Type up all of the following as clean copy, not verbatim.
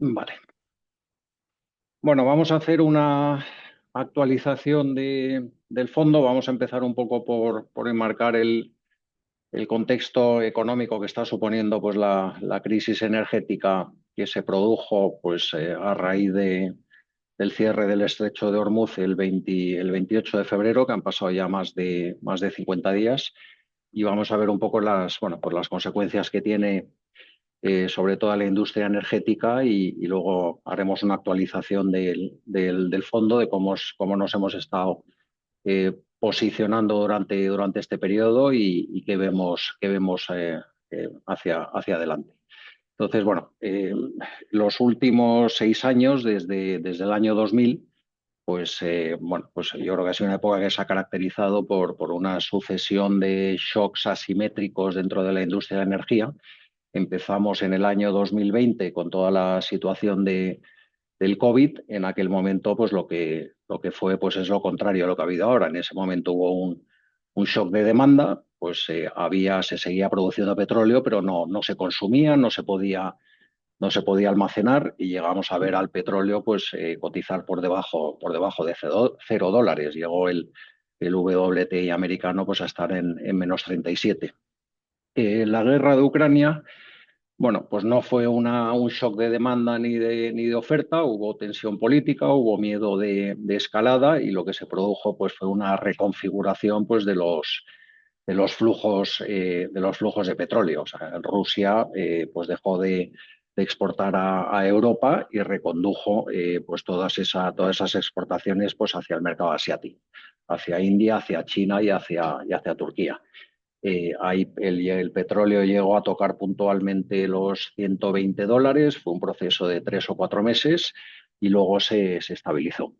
Vale. Bueno, vamos a hacer una actualización del fondo. Vamos a empezar un poco por enmarcar el contexto económico que está suponiendo pues, la crisis energética que se produjo pues, a raíz del cierre del estrecho de Hormuz el 28 de febrero, que han pasado ya más de 50 días. Y vamos a ver un poco pues, las consecuencias que tiene sobre toda la industria energética y luego haremos una actualización del fondo, de cómo nos hemos estado posicionando durante este periodo y qué vemos hacia adelante. Entonces, bueno, los últimos 6 años, desde el año 2000, pues yo creo que ha sido una época que se ha caracterizado por una sucesión de shocks asimétricos dentro de la industria de la energía. Empezamos en el año 2020 con toda la situación del COVID. En aquel momento, pues lo que fue pues es lo contrario a lo que ha habido ahora. En ese momento hubo un shock de demanda, pues se seguía produciendo petróleo, pero no se consumía, no se podía almacenar y llegamos a ver al petróleo pues cotizar por debajo de $0. Llegó el WTI americano pues a estar en -37. La guerra de Ucrania, bueno, pues no fue un shock de demanda ni de oferta. Hubo tensión política, hubo miedo de escalada, y lo que se produjo pues fue una reconfiguración pues de los flujos de petróleo. O sea, Rusia pues dejó de exportar a Europa y recondujo pues todas esas exportaciones pues hacia el mercado asiático, hacia India, hacia China y hacia Turquía. Ahí el petróleo llegó a tocar puntualmente los $120. Fue un proceso de 3 o 4 meses y luego se estabilizó.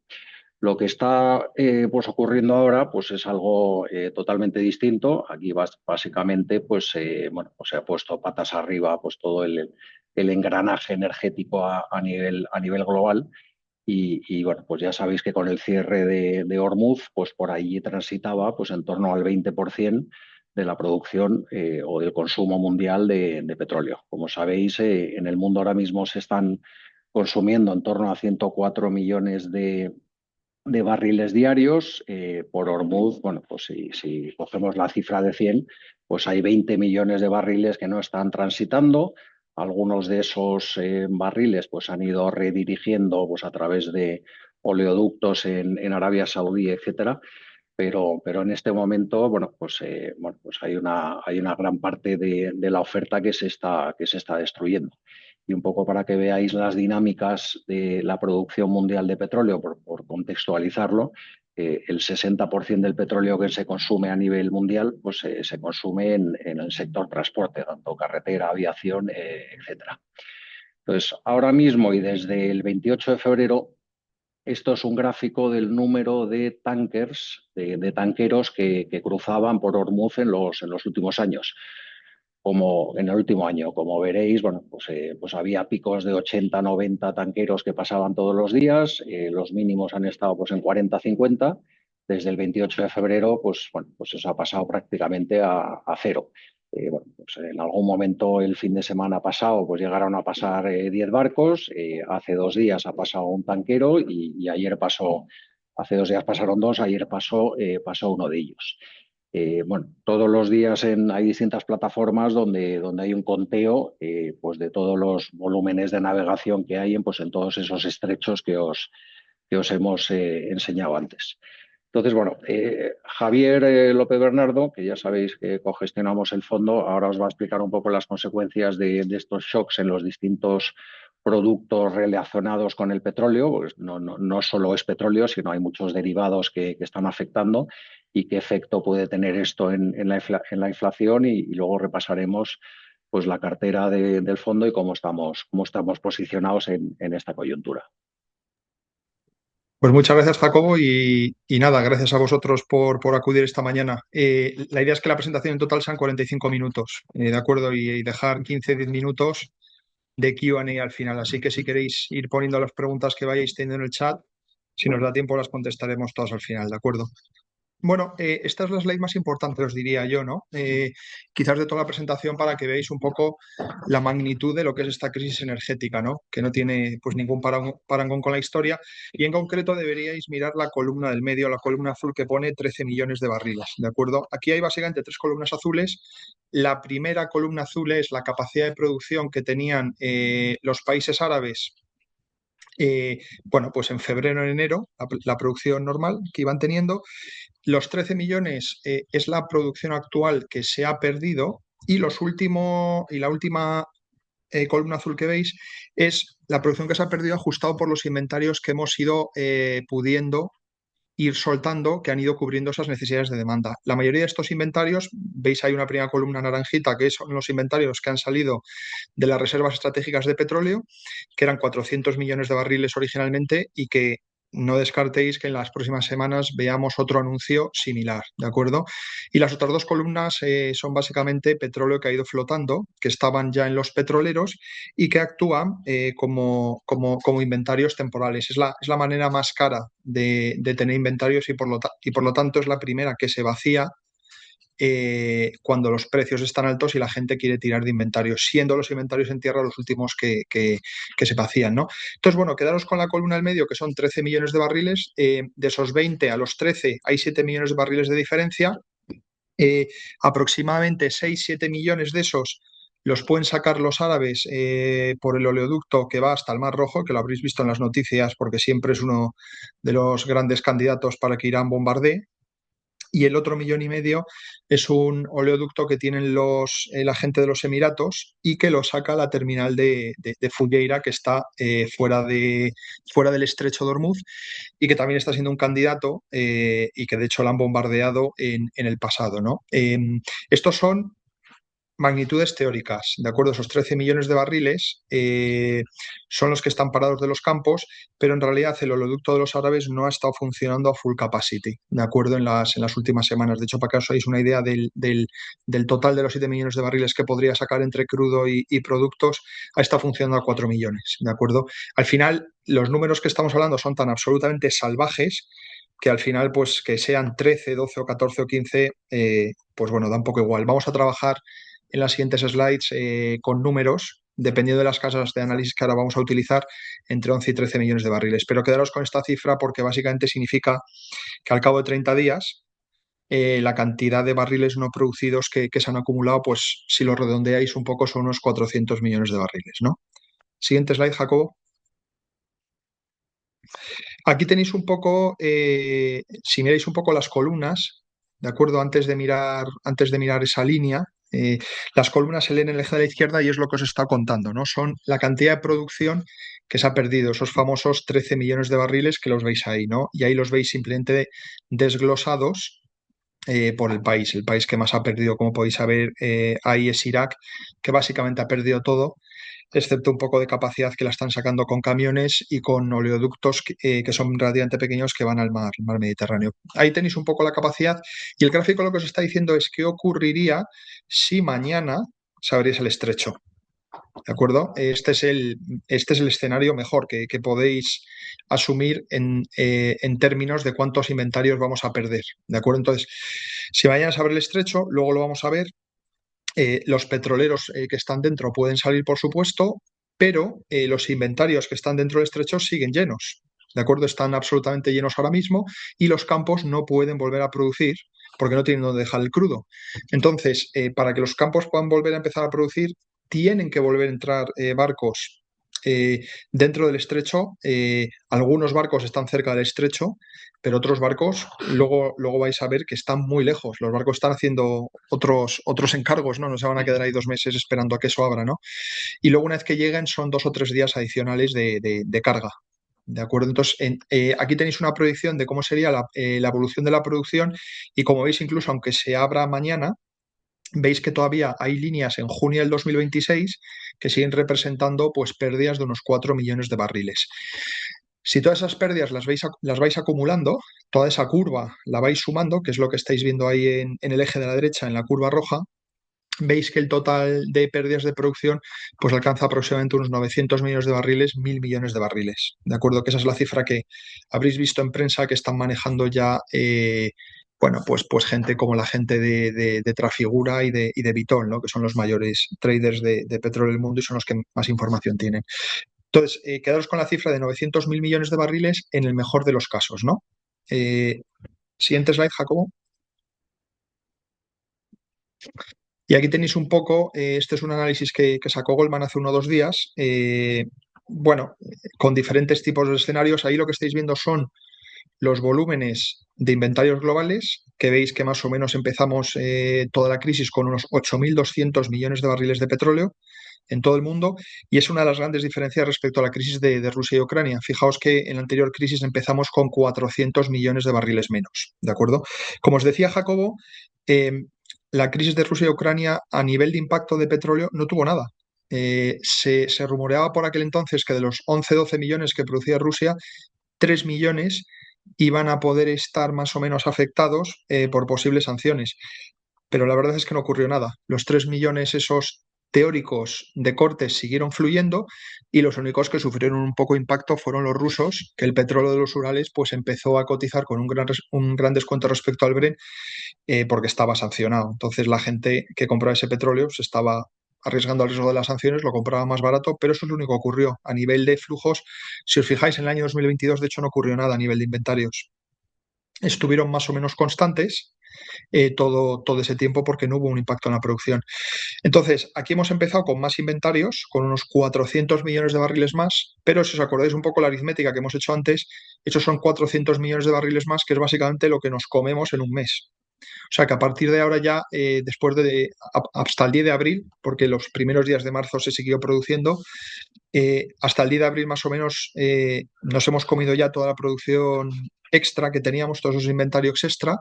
Lo que está pues ocurriendo ahora pues es algo totalmente distinto. Aquí básicamente bueno, pues se ha puesto patas arriba pues todo el engranaje energético a nivel global. Bueno, pues ya sabéis que con el cierre de Hormuz, pues por allí transitaba pues en torno al 20% de la producción o del consumo mundial de petróleo. Como sabéis, en el mundo ahora mismo se están consumiendo en torno a 104 millones de barriles diarios. Por Hormuz, bueno, pues si cogemos la cifra de 100, pues hay 20 millones de barriles que no están transitando. Algunos de esos barriles pues han ido redirigiendo pues a través de oleoductos en Arabia Saudí, etcétera. Pero en este momento, bueno, pues hay una gran parte de la oferta que se está destruyendo. Y un poco para que veáis las dinámicas de la producción mundial de petróleo, por contextualizarlo, el 60% del petróleo que se consume a nivel mundial pues, se consume en el sector transporte, tanto carretera, aviación, etcétera. Entonces, ahora mismo y desde el 28 de febrero, esto es un gráfico del número de tankers, de tanqueros que cruzaban por Hormuz en los últimos años. Como en el último año, como veréis, bueno, pues había picos de 80, 90 tanqueros que pasaban todos los días. Los mínimos han estado pues en 40, 50. Desde el 28 de febrero, pues bueno, pues eso ha pasado prácticamente a cero. Bueno, pues en algún momento el fin de semana pasado pues llegaron a pasar 10 barcos. Hace 2 días ha pasado un tanquero y ayer pasó, hace 2 días pasaron dos, ayer pasó uno de ellos. Bueno, todos los días hay distintas plataformas donde hay un conteo pues de todos los volúmenes de navegación que hay en todos esos estrechos que os hemos enseñado antes. Entonces, bueno, Javier López Bernardo, que ya sabéis que cogestionamos el fondo, ahora os va a explicar un poco las consecuencias de estos shocks en los distintos productos relacionados con el petróleo. Pues no solo es petróleo, sino hay muchos derivados que están afectando, y qué efecto puede tener esto en la inflación, y luego repasaremos pues la cartera del fondo y cómo estamos posicionados en esta coyuntura. Pues muchas gracias, Jacobo, y nada, gracias a vosotros por acudir esta mañana. La idea es que la presentación en total sean 45 minutos, ¿de acuerdo? Y dejar 15-10 minutos de Q&A al final. Así que si queréis ir poniendo las preguntas que vayáis teniendo en el chat, si nos da tiempo las contestaremos todas al final, ¿de acuerdo? Bueno, esta es la slide más importante, os diría yo, ¿no? Quizás de toda la presentación para que veáis un poco la magnitud de lo que es esta crisis energética, ¿no? Que no tiene pues ningún parangón con la historia. Y en concreto deberíais mirar la columna del medio, la columna azul que pone 13 millones de barriles, ¿de acuerdo? Aquí hay básicamente tres columnas azules. La primera columna azul es la capacidad de producción que tenían los países árabes bueno, pues en febrero, en enero, la producción normal que iban teniendo. Los 13 millones es la producción actual que se ha perdido y la última columna azul que veis es la producción que se ha perdido ajustado por los inventarios que hemos ido pudiendo ir soltando, que han ido cubriendo esas necesidades de demanda. La mayoría de estos inventarios, veis ahí una primera columna naranjita, que son los inventarios que han salido de las reservas estratégicas de petróleo, que eran 400 millones de barriles originalmente y que no descartéis que en las próximas semanas veamos otro anuncio similar, ¿de acuerdo? Y las otras dos columnas son básicamente petróleo que ha ido flotando, que estaban ya en los petroleros y que actúan como inventarios temporales. Es la manera más cara de tener inventarios y por lo tanto es la primera que se vacía cuando los precios están altos y la gente quiere tirar de inventarios, siendo los inventarios en tierra los últimos que se vacían, ¿no? Entonces, bueno, quedaros con la columna del medio, que son 13 millones de barriles. De esos 20 a los 13 hay 7 millones de barriles de diferencia. Eh, Aproximadamente 6-7 millones de esos los pueden sacar los árabes por el oleoducto que va hasta el Mar Rojo, que lo habréis visto en las noticias porque siempre es uno de los grandes candidatos para que Irán bombardee. Y el otro 1,5 millones es un oleoducto que tienen la gente de los Emiratos y que lo saca a la terminal de Fujairah, que está fuera del estrecho de Hormuz y que también está siendo un candidato y que de hecho lo han bombardeado en el pasado, ¿no? Estos son magnitudes teóricas, ¿de acuerdo? Esos 13 millones de barriles son los que están parados de los campos, pero en realidad el oleoducto de los árabes no ha estado funcionando a full capacity, ¿de acuerdo? En las últimas semanas. De hecho, para que os hagáis una idea del total de los 7 millones de barriles que podría sacar entre crudo y productos, ha estado funcionando a 4 millones, ¿de acuerdo? Al final, los números que estamos hablando son tan absolutamente salvajes que al final, pues que sean 13, 12 o 14 o 15, pues bueno, da un poco igual. Vamos a trabajar en las siguientes slides con números, dependiendo de las casas de análisis que ahora vamos a utilizar, entre 11 y 13 millones de barriles. Pero quedaros con esta cifra porque básicamente significa que al cabo de 30 días la cantidad de barriles no producidos que se han acumulado, pues si lo redondeáis un poco, son unos 400 millones de barriles, ¿no? Siguiente slide, Jacobo. Aquí tenéis un poco, si miráis un poco las columnas, ¿de acuerdo? Antes de mirar esa línea, las columnas se leen en el eje de la izquierda y es lo que os está contando, ¿no? Son la cantidad de producción que se ha perdido, esos famosos 13 millones de barriles que los veis ahí, ¿no? Y ahí los veis simplemente desglosados por el país. El país que más ha perdido, como podéis saber, ahí es Irak, que básicamente ha perdido todo excepto un poco de capacidad que la están sacando con camiones y con oleoductos que son relativamente pequeños que van al mar Mediterráneo. Ahí tenéis un poco la capacidad y el gráfico lo que os está diciendo es qué ocurriría si mañana se abriese el estrecho. ¿De acuerdo? Este es el escenario mejor que podéis asumir en términos de cuántos inventarios vamos a perder. ¿De acuerdo? Entonces, si mañana se abre el estrecho, luego lo vamos a ver, los petroleros que están dentro pueden salir, por supuesto, pero los inventarios que están dentro del estrecho siguen llenos. ¿De acuerdo? Están absolutamente llenos ahora mismo y los campos no pueden volver a producir porque no tienen donde dejar el crudo. Entonces, para que los campos puedan volver a empezar a producir, tienen que volver a entrar barcos dentro del estrecho. Algunos barcos están cerca del estrecho, pero otros barcos luego vais a ver que están muy lejos. Los barcos están haciendo otros encargos, ¿no? No se van a quedar ahí 2 meses esperando a que eso abra, ¿no? Y luego una vez que lleguen son 2 o 3 días adicionales de carga. ¿De acuerdo? Entonces, aquí tenéis una proyección de cómo sería la evolución de la producción y como veis, incluso aunque se abra mañana, veis que todavía hay líneas en junio del 2026 que siguen representando pues pérdidas de unos 4 millones de barriles. Si todas esas pérdidas las vais acumulando, toda esa curva la vais sumando, que es lo que estáis viendo ahí en el eje de la derecha, en la curva roja, veis que el total de pérdidas de producción pues alcanza aproximadamente unos 900 millones de barriles, 1.000 millones de barriles. ¿De acuerdo? Que esa es la cifra que habréis visto en prensa que están manejando ya bueno, pues gente como la gente de Trafigura y de Vitol, ¿no? Que son los mayores traders de petróleo del mundo y son los que más información tienen. Entonces, quedaros con la cifra de 900.000 millones de barriles en el mejor de los casos, ¿no? Eh, Siguiente slide, Jacobo. Y aquí tenéis un poco, este es un análisis que sacó Goldman hace 1 o 2 días, bueno, con diferentes tipos de escenarios. Ahí lo que estáis viendo son los volúmenes de inventarios globales, que veis que más o menos empezamos toda la crisis con unos 8.200 millones de barriles de petróleo en todo el mundo, y es una de las grandes diferencias respecto a la crisis de Rusia y Ucrania. Fijaos que en la anterior crisis empezamos con 400 millones de barriles menos, ¿de acuerdo? Como os decía Jacobo, eh, la crisis de Rusia y Ucrania a nivel de impacto de petróleo no tuvo nada. Se rumoreaba por aquel entonces que de los 11-12 millones que producía Rusia, 3 millones iban a poder estar más o menos afectados por posibles sanciones. Pero la verdad es que no ocurrió nada. Los 3 millones esos teóricos de cortes siguieron fluyendo y los únicos que sufrieron un poco impacto fueron los rusos, que el petróleo de los Urales pues empezó a cotizar con un gran descuento respecto al Brent porque estaba sancionado. Entonces la gente que compraba ese petróleo se estaba arriesgando al riesgo de las sanciones, lo compraba más barato, pero eso es lo único que ocurrió. A nivel de flujos, si os fijáis, en el año 2022 de hecho no ocurrió nada a nivel de inventarios. Estuvieron más o menos constantes todo ese tiempo porque no hubo un impacto en la producción. Entonces, aquí hemos empezado con más inventarios, con unos 400 millones de barriles más, pero si os acordáis un poco la aritmética que hemos hecho antes, esos son 400 millones de barriles más, que es básicamente lo que nos comemos en un mes. O sea que a partir de ahora ya, hasta el 10 de abril, porque los primeros días de marzo se siguió produciendo, hasta el 10 de abril más o menos nos hemos comido ya toda la producción extra que teníamos, todos esos inventarios extra,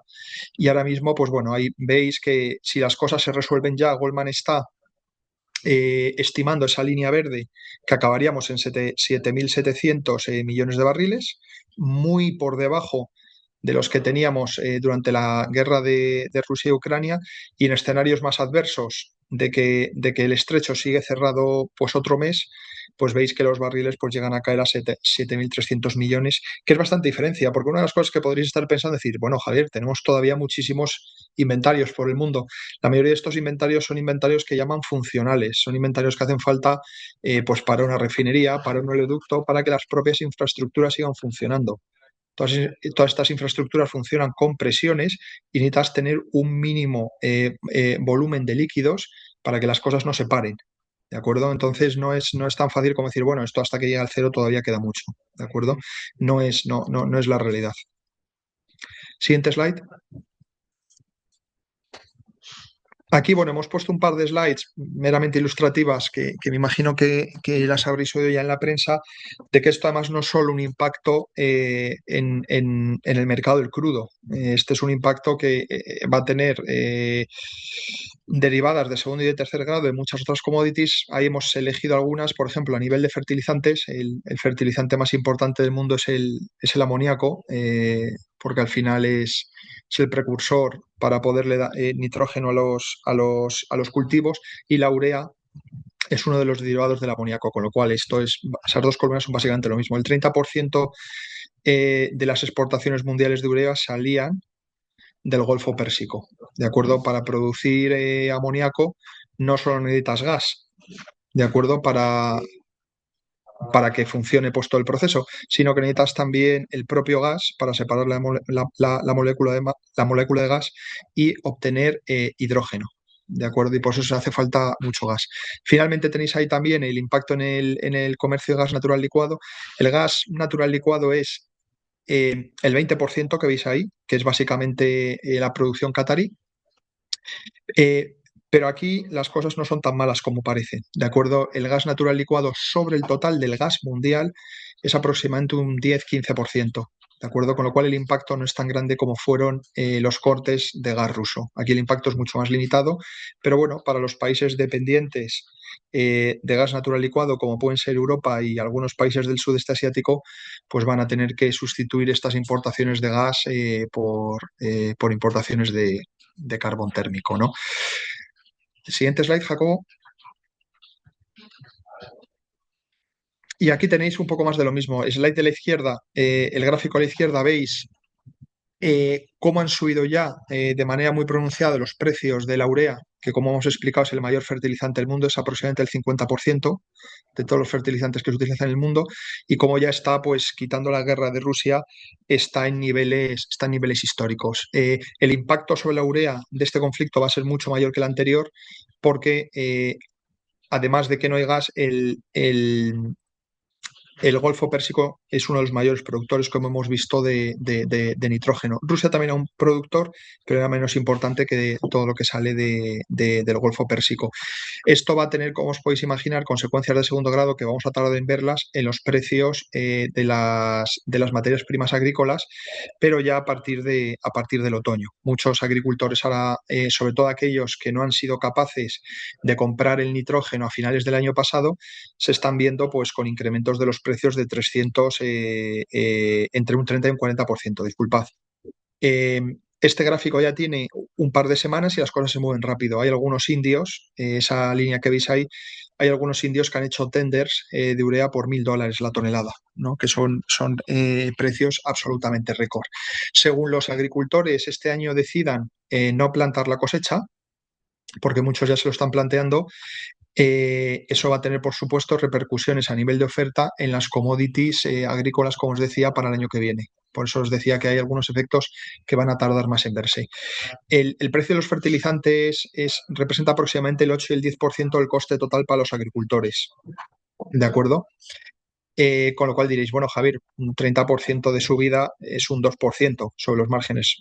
y ahora mismo, pues bueno, ahí veis que si las cosas se resuelven ya, Goldman está estimando esa línea verde que acabaríamos en 7.700 millones de barriles, muy por debajo de los que teníamos durante la guerra de Rusia y Ucrania, y en escenarios más adversos de que el estrecho sigue cerrado pues otro mes, pues veis que los barriles pues llegan a caer a 7.300 millones, que es bastante diferencia, porque una de las cosas que podréis estar pensando es decir, bueno, Javier, tenemos todavía muchísimos inventarios por el mundo. La mayoría de estos inventarios son inventarios que llaman funcionales, son inventarios que hacen falta pues para una refinería, para un oleoducto, para que las propias infraestructuras sigan funcionando. Todas estas infraestructuras funcionan con presiones y necesitas tener un mínimo volumen de líquidos para que las cosas no se paren. ¿De acuerdo? Entonces no es tan fácil como decir, bueno, esto hasta que llegue al cero todavía queda mucho. ¿De acuerdo? No es la realidad. Siguiente slide. Aquí, bueno, hemos puesto un par de slides meramente ilustrativas que me imagino que las habréis oído ya en la prensa, de que esto además no es solo un impacto en el mercado del crudo. Este es un impacto que va a tener derivadas de segundo y de tercer grado de muchas otras commodities. Ahí hemos elegido algunas, por ejemplo, a nivel de fertilizantes. El fertilizante más importante del mundo es el amoníaco, porque al final es el precursor para poderle dar nitrógeno a los cultivos, y la urea es uno de los derivados del amoníaco, con lo cual esas dos columnas son básicamente lo mismo. El 30% de las exportaciones mundiales de urea salían del Golfo Pérsico, ¿de acuerdo? Para producir amoníaco no solo necesitas gas, ¿de acuerdo? Para que funcione pues todo el proceso, sino que necesitas también el propio gas para separar la molécula de gas y obtener hidrógeno. ¿De acuerdo? Y por eso se hace falta mucho gas. Finalmente tenéis ahí también el impacto en el comercio de gas natural licuado. El gas natural licuado es el 20% que veis ahí, que es básicamente la producción catarí. Eh, pero aquí las cosas no son tan malas como parecen, ¿de acuerdo? El gas natural licuado sobre el total del gas mundial es aproximadamente un 10-15%, ¿de acuerdo? Con lo cual el impacto no es tan grande como fueron los cortes de gas ruso. Aquí el impacto es mucho más limitado, pero bueno, para los países dependientes de gas natural licuado, como pueden ser Europa y algunos países del sudeste asiático, pues van a tener que sustituir estas importaciones de gas por importaciones de carbón térmico, ¿no? Siguiente slide, Jacobo. Y aquí tenéis un poco más de lo mismo. Slide de la izquierda, el gráfico a la izquierda veis cómo han subido ya de manera muy pronunciada los precios de la urea, que como hemos explicado es el mayor fertilizante del mundo, es aproximadamente el 50% de todos los fertilizantes que se utilizan en el mundo, y cómo ya está, pues quitando la guerra de Rusia, está en niveles históricos. El impacto sobre la urea de este conflicto va a ser mucho mayor que el anterior, porque además de que no hay gas, el Golfo Pérsico es uno de los mayores productores, como hemos visto, de nitrógeno. Rusia también es un productor, pero era menos importante que todo lo que sale del Golfo Pérsico. Esto va a tener, como os podéis imaginar, consecuencias de segundo grado que vamos a tardar en verlas en los precios de las materias primas agrícolas, pero ya a partir del otoño. Muchos agricultores ahora, sobre todo aquellos que no han sido capaces de comprar el nitrógeno a finales del año pasado, se están viendo pues con incrementos de los precios de 300, entre un 30 y un 40%, disculpad. Eh, este gráfico ya tiene un par de semanas y las cosas se mueven rápido. Hay algunos indios, esa línea que veis ahí, hay algunos indios que han hecho tenders de urea por $1.000 la tonelada, ¿no? Que son precios absolutamente récord. Según los agricultores, este año decidan no plantar la cosecha, porque muchos ya se lo están planteando, eso va a tener, por supuesto, repercusiones a nivel de oferta en las commodities agrícolas, como os decía, para el año que viene. Por eso os decía que hay algunos efectos que van a tardar más en verse. El precio de los fertilizantes representa aproximadamente el 8 y el 10% del coste total para los agricultores. ¿De acuerdo? Con lo cual diréis, bueno, Javier, un 30% de subida es un 2% sobre los márgenes.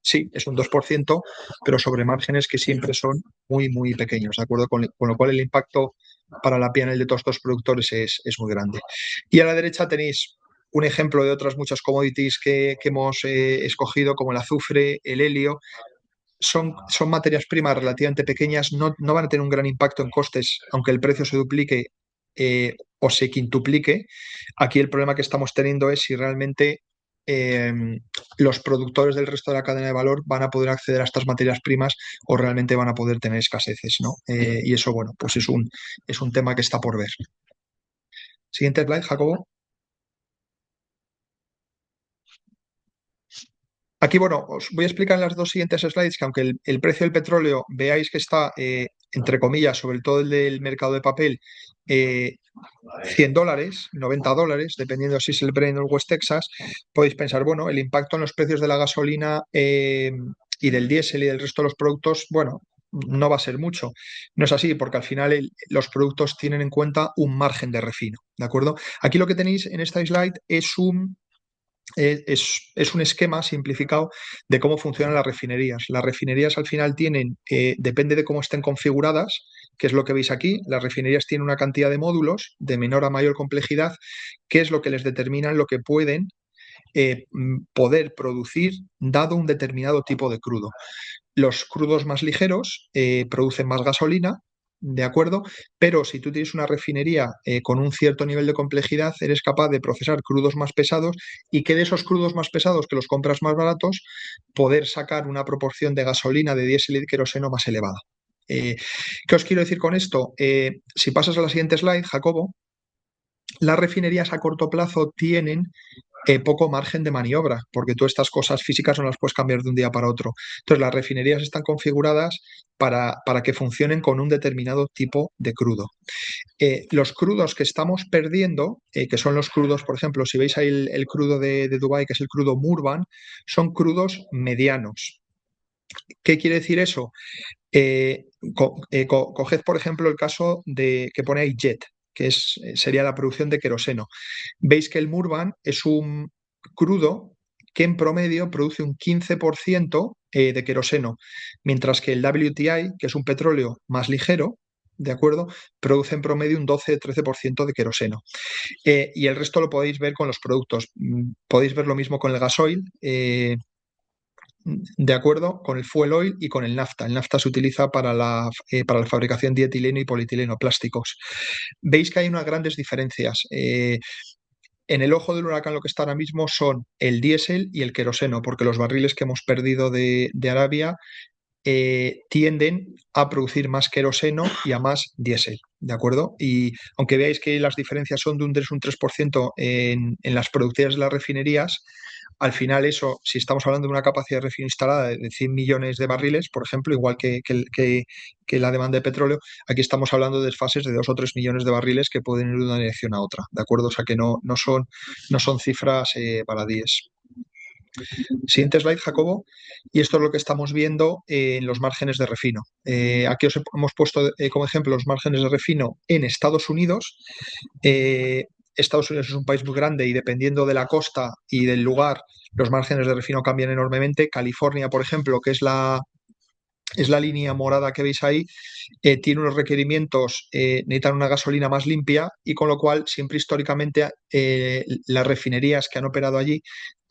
Sí, es un 2%, pero sobre márgenes que siempre son muy, muy pequeños, ¿de acuerdo? Con lo cual el impacto para la P&L de todos estos productores es muy grande. Y a la derecha tenéis un ejemplo de otras muchas commodities que hemos escogido, como el azufre, el helio. Son materias primas relativamente pequeñas, no van a tener un gran impacto en costes, aunque el precio se duplique o se quintuplique. Aquí el problema que estamos teniendo es si realmente eh, los productores del resto de la cadena de valor van a poder acceder a estas materias primas o realmente van a poder tener escaseces, ¿no? Y eso, bueno, pues es un tema que está por ver. Siguiente slide, Jacobo. Aquí, bueno, os voy a explicar en las dos siguientes slides que aunque el precio del petróleo veáis que está, entre comillas, sobre todo el del mercado de papel, $100, $90, dependiendo si es el Brent o el West Texas, podéis pensar, bueno, el impacto en los precios de la gasolina y del diésel y del resto de los productos, bueno, no va a ser mucho. No es así, porque al final los productos tienen en cuenta un margen de refino, ¿de acuerdo? Aquí lo que tenéis en esta slide es un esquema simplificado de cómo funcionan las refinerías. Las refinerías al final tienen, depende de cómo estén configuradas, que es lo que veis aquí, las refinerías tienen una cantidad de módulos de menor a mayor complejidad, que es lo que les determina lo que pueden poder producir dado un determinado tipo de crudo. Los crudos más ligeros producen más gasolina, ¿de acuerdo? Pero si tú tienes una refinería con un cierto nivel de complejidad, eres capaz de procesar crudos más pesados y que de esos crudos más pesados que los compras más baratos, poder sacar una proporción de gasolina, de diésel y de queroseno más elevada. ¿Qué os quiero decir con esto? Si pasas a la siguiente slide, Jacobo, las refinerías a corto plazo tienen poco margen de maniobra, porque tú estas cosas físicas no las puedes cambiar de un día para otro. Entonces, las refinerías están configuradas para que funcionen con un determinado tipo de crudo. Los crudos que estamos perdiendo, que son los crudos, por ejemplo, si veis ahí el crudo de Dubái, que es el crudo Murban, son crudos medianos. ¿Qué quiere decir eso? Coged, por ejemplo, el caso de que pone ahí jet, que sería la producción de queroseno. Veis que el Murban es un crudo que en promedio produce un 15% de queroseno, mientras que el WTI, que es un petróleo más ligero, ¿de acuerdo? Produce en promedio un 12-13% de queroseno. Y el resto lo podéis ver con los productos. Podéis ver lo mismo con el gasoil. De acuerdo con el fuel oil y con el nafta. El nafta se utiliza para la fabricación de etileno y polietileno, plásticos. Veis que hay unas grandes diferencias. En el ojo del huracán lo que está ahora mismo son el diésel y el queroseno, porque los barriles que hemos perdido de Arabia tienden a producir más queroseno y a más diésel, ¿de acuerdo? Y aunque veáis que las diferencias son de un 3% en las productividades de las refinerías, al final eso, si estamos hablando de una capacidad de refino instalada de 100 millones de barriles, por ejemplo, igual que la demanda de petróleo, aquí estamos hablando de desfases de 2 o 3 millones de barriles que pueden ir de una dirección a otra, ¿de acuerdo? O sea que no son cifras baladíes. Siguiente slide, Jacobo. Y esto es lo que estamos viendo en los márgenes de refino. Aquí os hemos puesto como ejemplo los márgenes de refino en Estados Unidos. Estados Unidos es un país muy grande y dependiendo de la costa y del lugar, los márgenes de refino cambian enormemente. California, por ejemplo, que es la línea morada que veis ahí, tiene unos requerimientos, necesitan una gasolina más limpia y con lo cual siempre históricamente las refinerías que han operado allí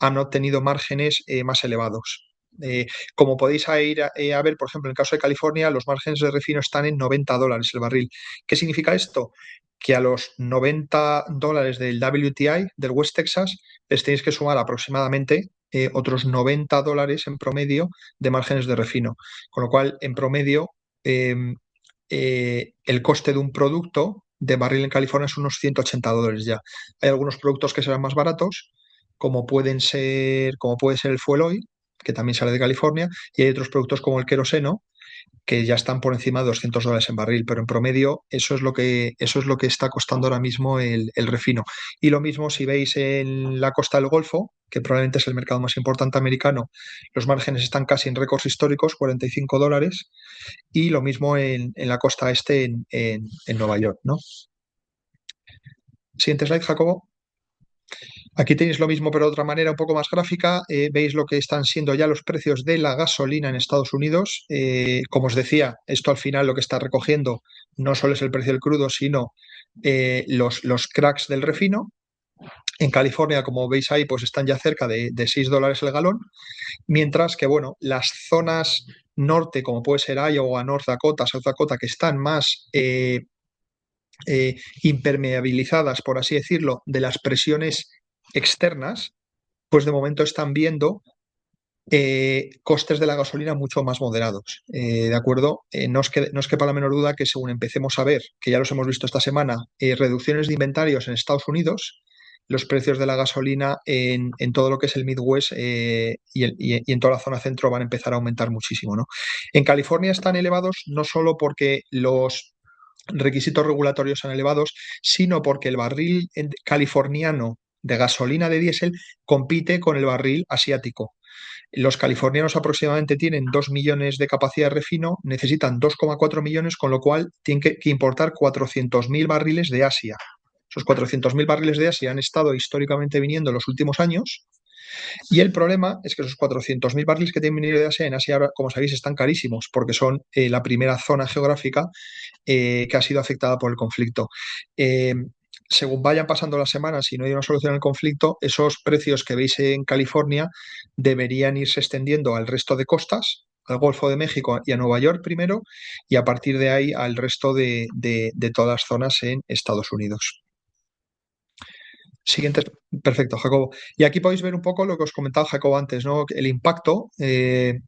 han obtenido márgenes más elevados. Como podéis ir a ver, por ejemplo, en el caso de California, los márgenes de refino están en $90 el barril. ¿Qué significa esto? Que a los $90 del WTI, del West Texas, les tenéis que sumar aproximadamente otros $90 en promedio de márgenes de refino. Con lo cual, en promedio, el coste de un producto de barril en California es unos $180 ya. Hay algunos productos que serán más baratos, como puede ser el fuel oil, que también sale de California, y hay otros productos como el queroseno, que ya están por encima de $200 en barril, pero en promedio eso es lo que está costando ahora mismo el refino. Y lo mismo si veis en la costa del Golfo, que probablemente es el mercado más importante americano, los márgenes están casi en récords históricos, $45, y lo mismo en la costa este en Nueva York, ¿no? Siguiente slide, Jacobo. Aquí tenéis lo mismo, pero de otra manera un poco más gráfica. Veis lo que están siendo ya los precios de la gasolina en Estados Unidos. Como os decía, esto al final lo que está recogiendo no solo es el precio del crudo, sino los cracks del refino. En California, como veis ahí, pues están ya cerca de $6 el galón, mientras que, bueno, las zonas norte, como puede ser Iowa, North Dakota, South Dakota, que están más impermeabilizadas, por así decirlo, de las presiones externas, pues de momento están viendo costes de la gasolina mucho más moderados. ¿De acuerdo? No os quepa la menor duda que según empecemos a ver, que ya los hemos visto esta semana, reducciones de inventarios en Estados Unidos, los precios de la gasolina en todo lo que es el Midwest y en toda la zona centro van a empezar a aumentar muchísimo, ¿no? En California están elevados no solo porque los requisitos regulatorios son elevados, sino porque el barril californiano de gasolina de diésel compite con el barril asiático. Los californianos aproximadamente tienen 2 millones de capacidad de refino, necesitan 2,4 millones, con lo cual tienen que importar 400.000 barriles de Asia. Esos 400.000 barriles de Asia han estado históricamente viniendo en los últimos años y el problema es que esos 400.000 barriles que tienen venido de Asia, en Asia, ahora, como sabéis, están carísimos porque son la primera zona geográfica que ha sido afectada por el conflicto. Según vayan pasando las semanas y no hay una solución al conflicto, esos precios que veis en California deberían irse extendiendo al resto de costas, al Golfo de México y a Nueva York primero, y a partir de ahí al resto de todas las zonas en Estados Unidos. Siguiente, perfecto, Jacobo. Y aquí podéis ver un poco lo que os comentaba Jacobo antes, ¿no? El impacto de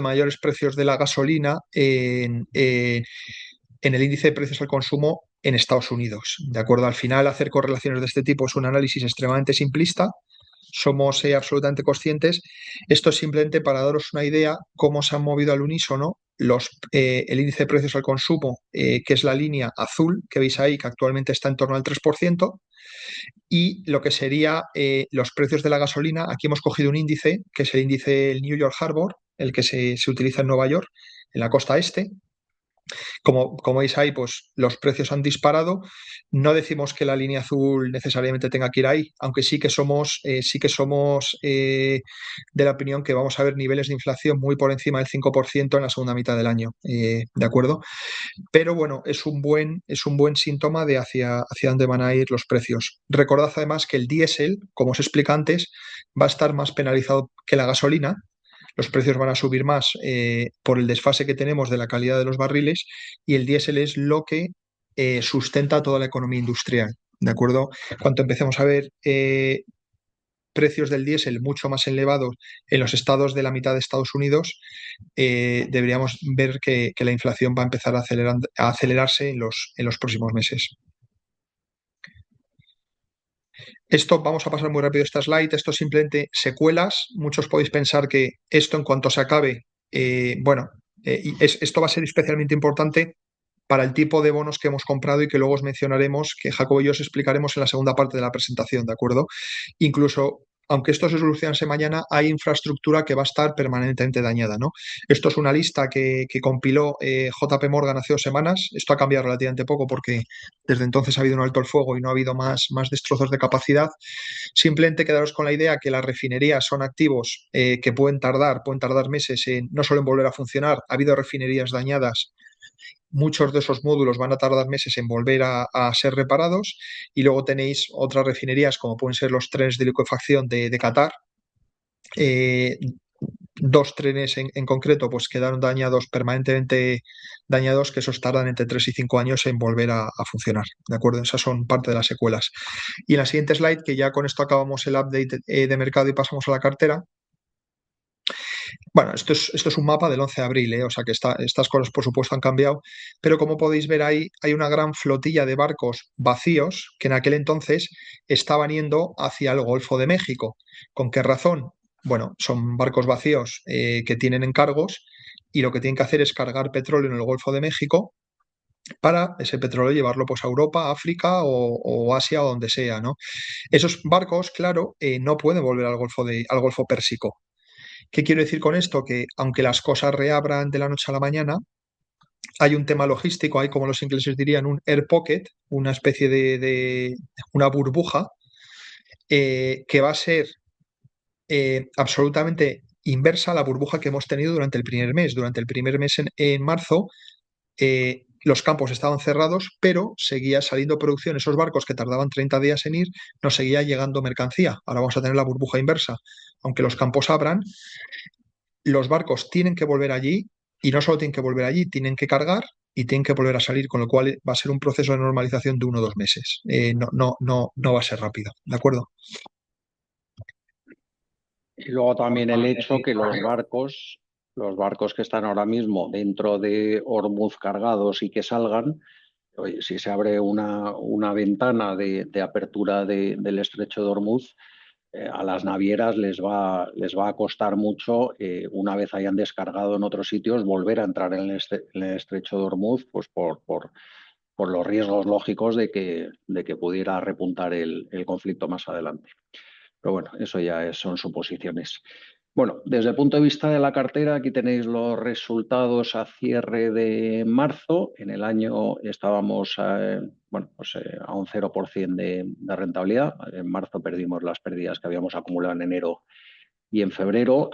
mayores precios de la gasolina en el índice de precios al consumo en Estados Unidos. ¿De acuerdo? Al final, hacer correlaciones de este tipo es un análisis extremadamente simplista. Somos absolutamente conscientes. Esto es simplemente para daros una idea cómo se han movido al unísono el índice de precios al consumo, que es la línea azul que veis ahí, que actualmente está en torno al 3%, y lo que sería los precios de la gasolina. Aquí hemos cogido un índice, que es el índice del New York Harbor, el que se utiliza en Nueva York, en la costa este. Como veis ahí, pues los precios han disparado. No decimos que la línea azul necesariamente tenga que ir ahí, aunque sí que somos de la opinión que vamos a ver niveles de inflación muy por encima del 5% en la segunda mitad del año, ¿de acuerdo? Pero bueno, es un buen síntoma de hacia dónde van a ir los precios. Recordad además que el diésel, como os expliqué antes, va a estar más penalizado que la gasolina. Los precios van a subir más por el desfase que tenemos de la calidad de los barriles, y el diésel es lo que sustenta toda la economía industrial. ¿De acuerdo? Cuando empecemos a ver precios del diésel mucho más elevados en los estados de la mitad de Estados Unidos, deberíamos ver que la inflación va a empezar a acelerarse en los próximos meses. Esto, vamos a pasar muy rápido esta slide, esto es simplemente secuelas. Muchos podéis pensar que esto en cuanto se acabe, bueno, esto va a ser especialmente importante para el tipo de bonos que hemos comprado y que luego os mencionaremos, que Jacobo y yo os explicaremos en la segunda parte de la presentación, ¿de acuerdo? Incluso, aunque esto se solucionase mañana, hay infraestructura que va a estar permanentemente dañada, ¿no? Esto es una lista que compiló JP Morgan hace 2 semanas. Esto ha cambiado relativamente poco porque desde entonces ha habido un alto el fuego y no ha habido más destrozos de capacidad. Simplemente quedaros con la idea que las refinerías son activos que pueden tardar meses no solo en volver a funcionar. Ha habido refinerías dañadas, muchos de esos módulos van a tardar meses en volver a ser reparados, y luego tenéis otras refinerías como pueden ser los trenes de liquefacción de Qatar. Eh, 2 trenes en concreto pues quedaron dañados, permanentemente dañados, que esos tardan entre 3 y 5 años en volver a funcionar, ¿de acuerdo? Esas son parte de las secuelas. Y en la siguiente slide, que ya con esto acabamos el update de mercado y pasamos a la cartera. Bueno, esto es un mapa del 11 de abril, o sea que estas cosas por supuesto han cambiado, pero como podéis ver ahí, hay una gran flotilla de barcos vacíos que en aquel entonces estaban yendo hacia el Golfo de México. ¿Con qué razón? Bueno, son barcos vacíos que tienen encargos, y lo que tienen que hacer es cargar petróleo en el Golfo de México para ese petróleo llevarlo pues a Europa, África o Asia o donde sea, ¿no? Esos barcos, claro, no pueden volver al Golfo Pérsico. ¿Qué quiero decir con esto? Que aunque las cosas reabran de la noche a la mañana, hay un tema logístico, hay, como los ingleses dirían, un air pocket, una especie de una burbuja, que va a ser absolutamente inversa a la burbuja que hemos tenido durante el primer mes. Durante el primer mes en marzo, los campos estaban cerrados, pero seguía saliendo producción. Esos barcos que tardaban 30 días en ir, nos seguía llegando mercancía. Ahora vamos a tener la burbuja inversa. Aunque los campos abran, los barcos tienen que volver allí, y no solo tienen que volver allí, tienen que cargar y tienen que volver a salir, con lo cual va a ser un proceso de normalización de 1 o 2 meses. No va a ser rápido, ¿de acuerdo? Y luego también el hecho que los barcos que están ahora mismo dentro de Hormuz cargados y que salgan, oye, si se abre una ventana de apertura del estrecho de Hormuz, a las navieras les va a costar mucho, una vez hayan descargado en otros sitios, volver a entrar en el estrecho de Hormuz, pues por los riesgos lógicos de que pudiera repuntar el conflicto más adelante. Pero bueno, eso ya son suposiciones. Bueno, desde el punto de vista de la cartera, aquí tenéis los resultados a cierre de marzo. En el año estábamos bueno, pues, a un 0% de rentabilidad. En marzo perdimos las pérdidas que habíamos acumulado en enero y en febrero.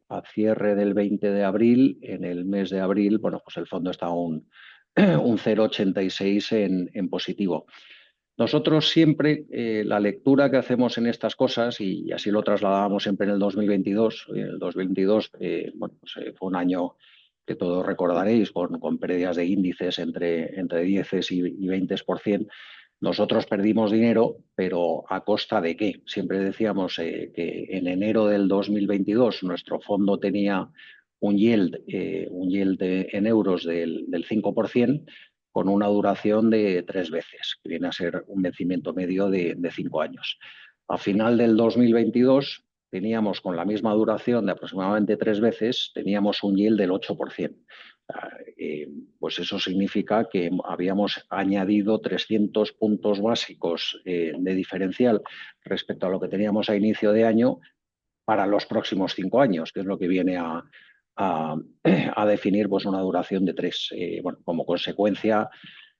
A cierre del 20 de abril, en el mes de abril, bueno, pues el fondo está un 0,86 en positivo. Nosotros siempre, la lectura que hacemos en estas cosas, y así lo trasladábamos siempre en el 2022, el 2022 bueno, pues, fue un año que todos recordaréis, con pérdidas de índices entre 10 y 20%. Nosotros perdimos dinero, pero ¿a costa de qué? Siempre decíamos que en enero del 2022 nuestro fondo tenía un yield en euros del 5%, con una duración de 3 veces, que viene a ser un vencimiento medio de 5 años. A final del 2022 teníamos, con la misma duración de aproximadamente 3 veces, teníamos un yield del 8%. Pues eso significa que habíamos añadido 300 puntos básicos de diferencial respecto a lo que teníamos a inicio de año para los próximos 5 años, que es lo que viene a definir pues una duración de 3. Bueno, como consecuencia,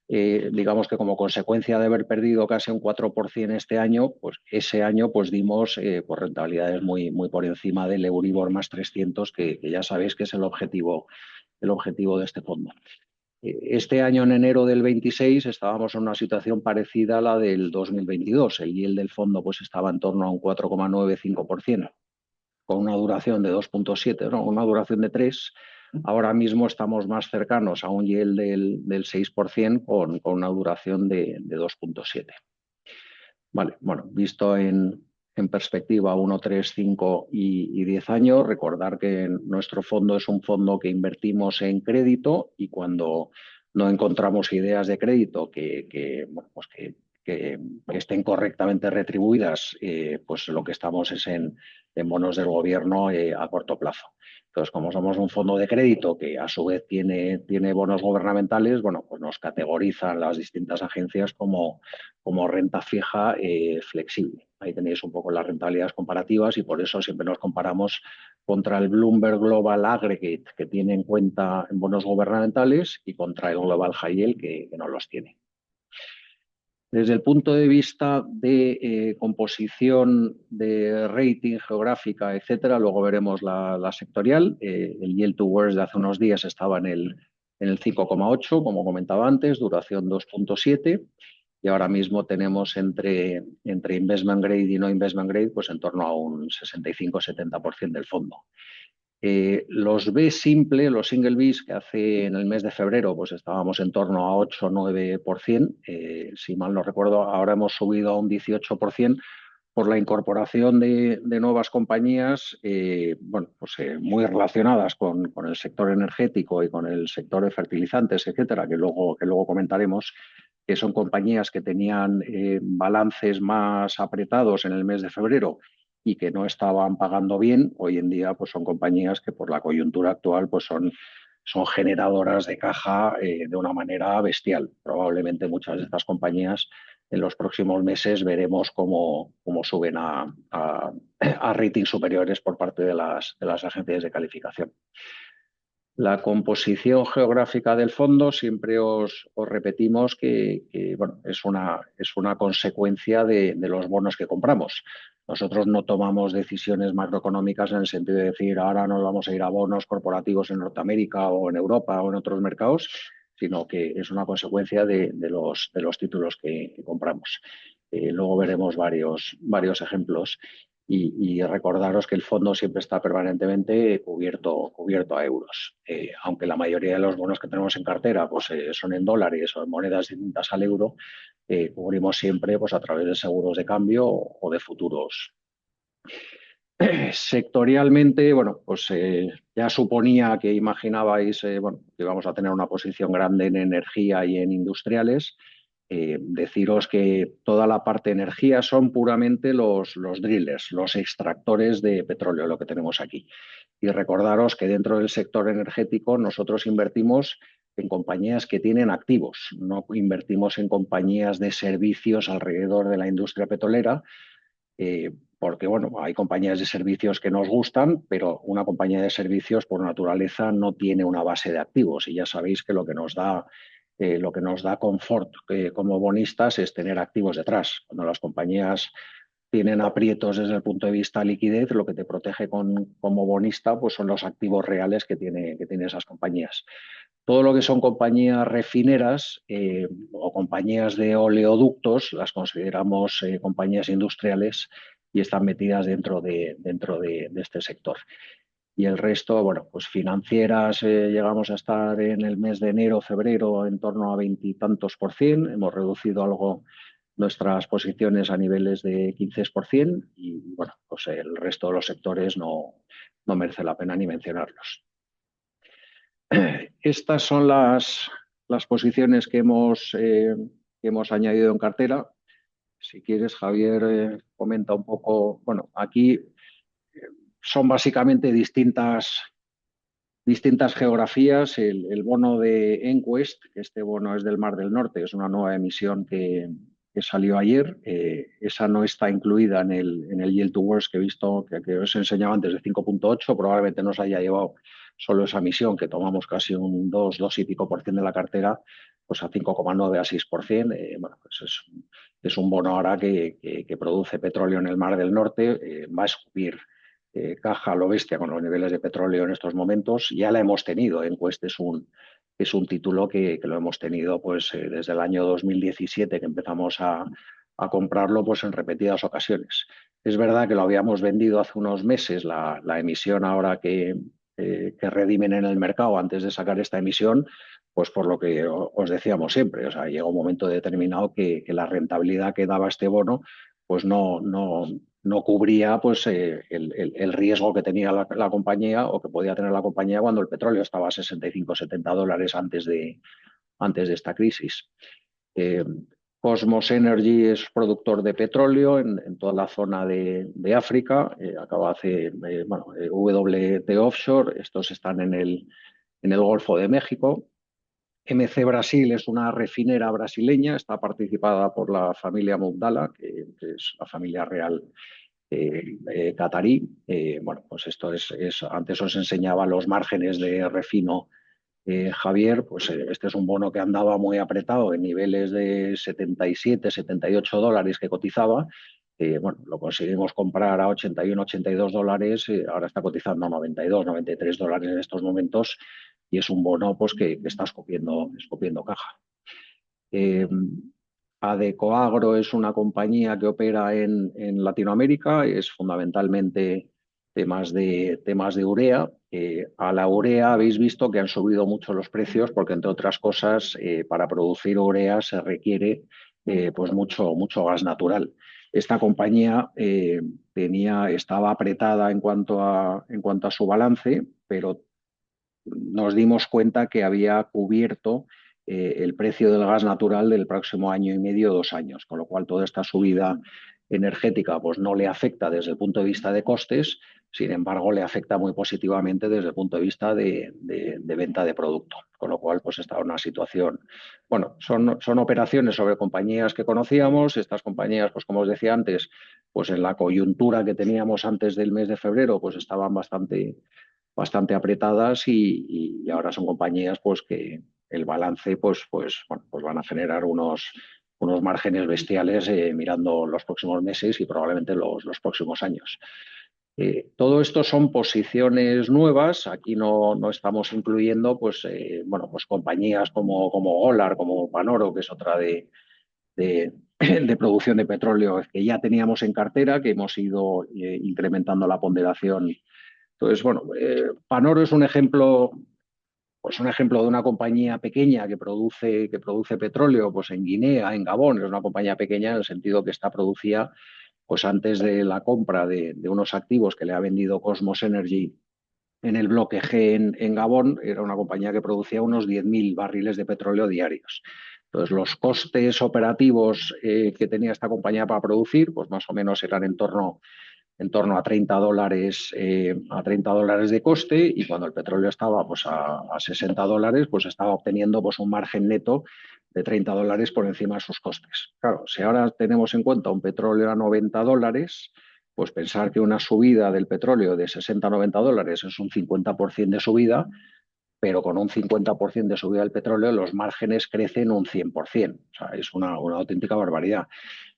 digamos que como consecuencia de haber perdido casi un 4% este año, pues ese año pues dimos pues rentabilidades muy por encima del Euribor más 300, que ya sabéis que es el objetivo de este fondo. Este año, en enero del 26, estábamos en una situación parecida a la del 2022. El yield del fondo pues estaba en torno a un 4,95%, con una duración de 2,7, ¿no? Una duración de 3. Ahora mismo estamos más cercanos a un yield del 6%, con una duración de 2,7. Vale, bueno, visto en perspectiva 1, 3, 5 y 10 años, recordar que nuestro fondo es un fondo que invertimos en crédito, y cuando no encontramos ideas de crédito bueno, pues que estén correctamente retribuidas, pues lo que estamos es en bonos del gobierno a corto plazo. Entonces, como somos un fondo de crédito que a su vez tiene bonos gubernamentales, bueno, pues nos categorizan las distintas agencias como renta fija flexible. Ahí tenéis un poco las rentabilidades comparativas y por eso siempre nos comparamos contra el Bloomberg Global Aggregate, que tiene en cuenta en bonos gubernamentales, y contra el Global High Yield, que no los tiene. Desde el punto de vista de composición de rating geográfica, etcétera, luego veremos la sectorial. El Yield to Worst de hace unos días estaba en el 5,8, como comentaba antes, duración 2,7. Y ahora mismo tenemos entre investment grade y no investment grade, pues en torno a un 65-70% del fondo. Los B simple, los single Bs, que hace en el mes de febrero pues estábamos en torno a 8-9%, si mal no recuerdo, ahora hemos subido a un 18% por la incorporación de nuevas compañías bueno, pues, muy relacionadas con el sector energético y con el sector de fertilizantes, etcétera, que luego comentaremos, que son compañías que tenían balances más apretados en el mes de febrero y que no estaban pagando bien. Hoy en día pues son compañías que por la coyuntura actual pues son generadoras de caja de una manera bestial. Probablemente muchas de estas compañías en los próximos meses veremos cómo suben a ratings superiores por parte de las agencias de calificación. La composición geográfica del fondo, siempre os repetimos que bueno, es una consecuencia de los bonos que compramos. Nosotros no tomamos decisiones macroeconómicas en el sentido de decir ahora nos vamos a ir a bonos corporativos en Norteamérica o en Europa o en otros mercados, sino que es una consecuencia de los títulos que compramos. Luego veremos varios ejemplos. Y recordaros que el fondo siempre está permanentemente cubierto a euros. Aunque la mayoría de los bonos que tenemos en cartera pues, son en dólares o en monedas distintas al euro, cubrimos siempre pues, a través de seguros de cambio o de futuros. Sectorialmente, bueno, pues ya suponía que imaginabais bueno, que íbamos a tener una posición grande en energía y en industriales. Deciros que toda la parte de energía son puramente los drillers, los extractores de petróleo, lo que tenemos aquí. Y recordaros que dentro del sector energético nosotros invertimos en compañías que tienen activos, no invertimos en compañías de servicios alrededor de la industria petrolera, porque bueno, hay compañías de servicios que nos gustan, pero una compañía de servicios por naturaleza no tiene una base de activos y ya sabéis que lo que nos da confort como bonistas es tener activos detrás. Cuando las compañías tienen aprietos desde el punto de vista de liquidez, lo que te protege como bonista pues son los activos reales que tiene esas compañías. Todo lo que son compañías refineras o compañías de oleoductos las consideramos compañías industriales y están metidas dentro de este sector. Y el resto, bueno, pues financieras, llegamos a estar en el mes de enero, febrero, en torno a 20 y tantos %. Hemos reducido algo nuestras posiciones a niveles de 15% y, bueno, pues el resto de los sectores no merece la pena ni mencionarlos. Estas son las posiciones que hemos añadido en cartera. Si quieres, Javier, comenta un poco. Bueno, aquí son básicamente distintas geografías. El bono de Enquest, que este bono es del Mar del Norte, es una nueva emisión que salió ayer. Esa no está incluida en el Yield to Worst que he visto, que os enseñaba antes, de 5,8. Probablemente nos haya llevado solo esa emisión, que tomamos casi un 2 y pico % de la cartera, pues a 5,9 a 6%. Bueno, pues es un bono ahora que produce petróleo en el Mar del Norte. Va a escupir caja a lo bestia con los niveles de petróleo en estos momentos. Ya la hemos tenido. Enquest es un título que lo hemos tenido pues, desde el año 2017, que empezamos a comprarlo pues, en repetidas ocasiones. Es verdad que lo habíamos vendido hace unos meses, la emisión ahora que redimen en el mercado antes de sacar esta emisión, pues por lo que os decíamos siempre. O sea, llega un momento determinado que la rentabilidad que daba este bono pues no cubría pues, el riesgo que tenía la compañía o que podía tener la compañía cuando el petróleo estaba a $65-70 antes de esta crisis. Cosmos Energy es productor de petróleo en toda la zona de África. Acaba hace, WT Offshore, estos están en el Golfo de México. MC Brasil es una refinera brasileña, está participada por la familia Mubdala, que es la familia real catarí. Pues esto antes os enseñaba los márgenes de refino Javier, pues este es un bono que andaba muy apretado en niveles de 77, $78 que cotizaba. Lo conseguimos comprar a 81, $82, ahora está cotizando a 92, $93 en estos momentos y es un bono pues, que está escupiendo caja. Eh, Adecoagro es una compañía que opera en Latinoamérica, es fundamentalmente temas de urea. A la urea habéis visto que han subido mucho los precios porque, entre otras cosas, para producir urea se requiere pues mucho gas natural. Esta compañía estaba apretada en cuanto a su balance, pero nos dimos cuenta que había cubierto el precio del gas natural del próximo año y medio, 2 años, con lo cual toda esta subida energética pues no le afecta desde el punto de vista de costes, sin embargo le afecta muy positivamente desde el punto de vista de venta de producto, con lo cual pues está en una situación, son operaciones sobre compañías que conocíamos, estas compañías pues como os decía antes, pues en la coyuntura que teníamos antes del mes de febrero pues estaban bastante apretadas y ahora son compañías pues que el balance pues van a generar unos márgenes bestiales mirando los próximos meses y probablemente los próximos años. Todo esto son posiciones nuevas. Aquí no estamos incluyendo pues compañías como Golar, como Panoro, que es otra de producción de petróleo que ya teníamos en cartera, que hemos ido incrementando la ponderación. Entonces, Panoro es un ejemplo de una compañía pequeña que produce petróleo pues en Guinea, en Gabón. Es una compañía pequeña en el sentido que está producida pues antes de la compra de unos activos que le ha vendido Cosmos Energy en el bloque G en Gabón. Era una compañía que producía unos 10.000 barriles de petróleo diarios. Entonces, los costes operativos que tenía esta compañía para producir, pues más o menos eran en torno a $30, a $30 de coste, y cuando el petróleo estaba pues a $60, pues estaba obteniendo pues un margen neto de $30 por encima de sus costes. Claro, si ahora tenemos en cuenta un petróleo a $90, pues pensar que una subida del petróleo de 60 a $90 es un 50% de subida, pero con un 50% de subida del petróleo los márgenes crecen un 100%. O sea, es una auténtica barbaridad.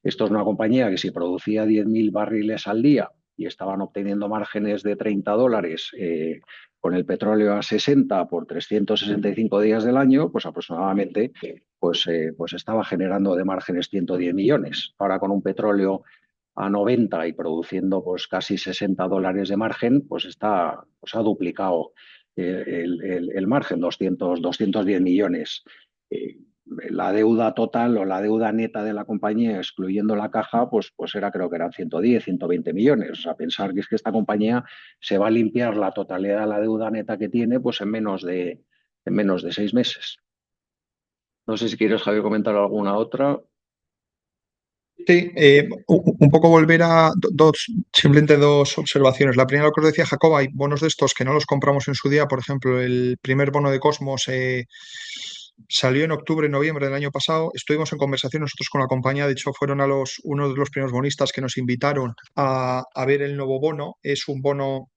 Esto es una compañía que si producía 10.000 barriles al día y estaban obteniendo márgenes de $30 con el petróleo a 60 por 365 días del año, pues aproximadamente pues estaba generando de márgenes 110 millones. Ahora con un petróleo a 90 y produciendo pues casi $60 de margen, pues ha duplicado el margen, 210 millones. Eh, la deuda total o la deuda neta de la compañía, excluyendo la caja, pues creo que eran 110, 120 millones. O sea, pensar que es que esta compañía se va a limpiar la totalidad de la deuda neta que tiene pues en menos de 6 meses. No sé si quieres, Javier, comentar alguna otra. Sí, un poco volver a simplemente dos observaciones. La primera, lo que os decía Jacob, hay bonos de estos que no los compramos en su día. Por ejemplo, el primer bono de Cosmos salió en octubre, noviembre del año pasado. Estuvimos en conversación nosotros con la compañía. De hecho, fueron uno de los primeros bonistas que nos invitaron a ver el nuevo bono. Es un bono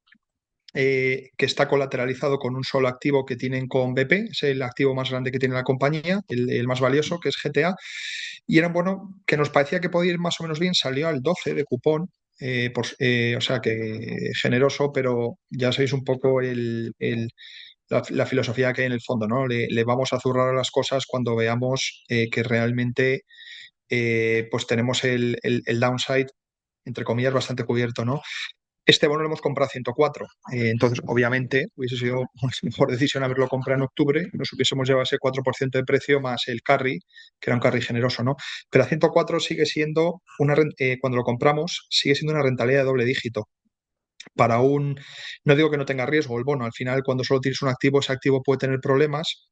que está colateralizado con un solo activo que tienen con BP, es el activo más grande que tiene la compañía, el más valioso, que es GTA, y era un bono que nos parecía que podía ir más o menos bien, salió al 12 de cupón, o sea que generoso, pero ya sabéis un poco la filosofía que hay en el fondo, ¿no? Le vamos a zurrar a las cosas cuando veamos que realmente pues tenemos el downside, entre comillas, bastante cubierto, ¿no? Este bono lo hemos comprado a 104. Entonces, obviamente, hubiese sido una mejor decisión haberlo comprado en octubre. Nos hubiésemos llevado ese 4% de precio más el carry, que era un carry generoso, ¿no? Pero a 104 sigue siendo, cuando lo compramos, sigue siendo una rentabilidad de doble dígito. No digo que no tenga riesgo el bono, al final, cuando solo tienes un activo, ese activo puede tener problemas,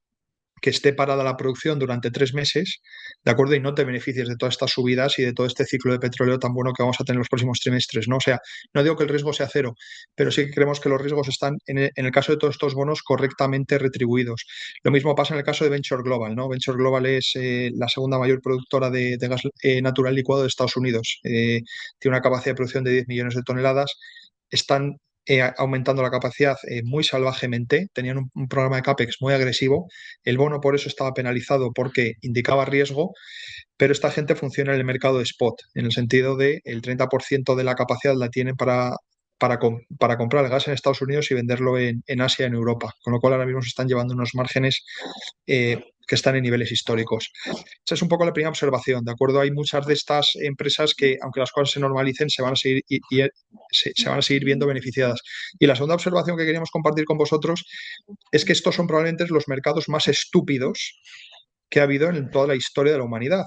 que esté parada la producción durante 3 meses, ¿de acuerdo? Y no te beneficies de todas estas subidas y de todo este ciclo de petróleo tan bueno que vamos a tener en los próximos trimestres, ¿no? O sea, no digo que el riesgo sea cero, pero sí que creemos que los riesgos están, en el caso de todos estos bonos, correctamente retribuidos. Lo mismo pasa en el caso de Venture Global, ¿no? Venture Global es la segunda mayor productora de gas natural licuado de Estados Unidos. Tiene una capacidad de producción de 10 millones de toneladas. Están aumentando la capacidad muy salvajemente, tenían un programa de CAPEX muy agresivo. El bono por eso estaba penalizado porque indicaba riesgo, pero esta gente funciona en el mercado de spot, en el sentido de el 30% de la capacidad la tienen para comprar el gas en Estados Unidos y venderlo en Asia y en Europa, con lo cual ahora mismo se están llevando unos márgenes que están en niveles históricos. Esa es un poco la primera observación, ¿de acuerdo? Hay muchas de estas empresas que, aunque las cosas se normalicen, se van a seguir, se van a seguir viendo beneficiadas. Y la segunda observación que queríamos compartir con vosotros es que estos son probablemente los mercados más estúpidos que ha habido en toda la historia de la humanidad.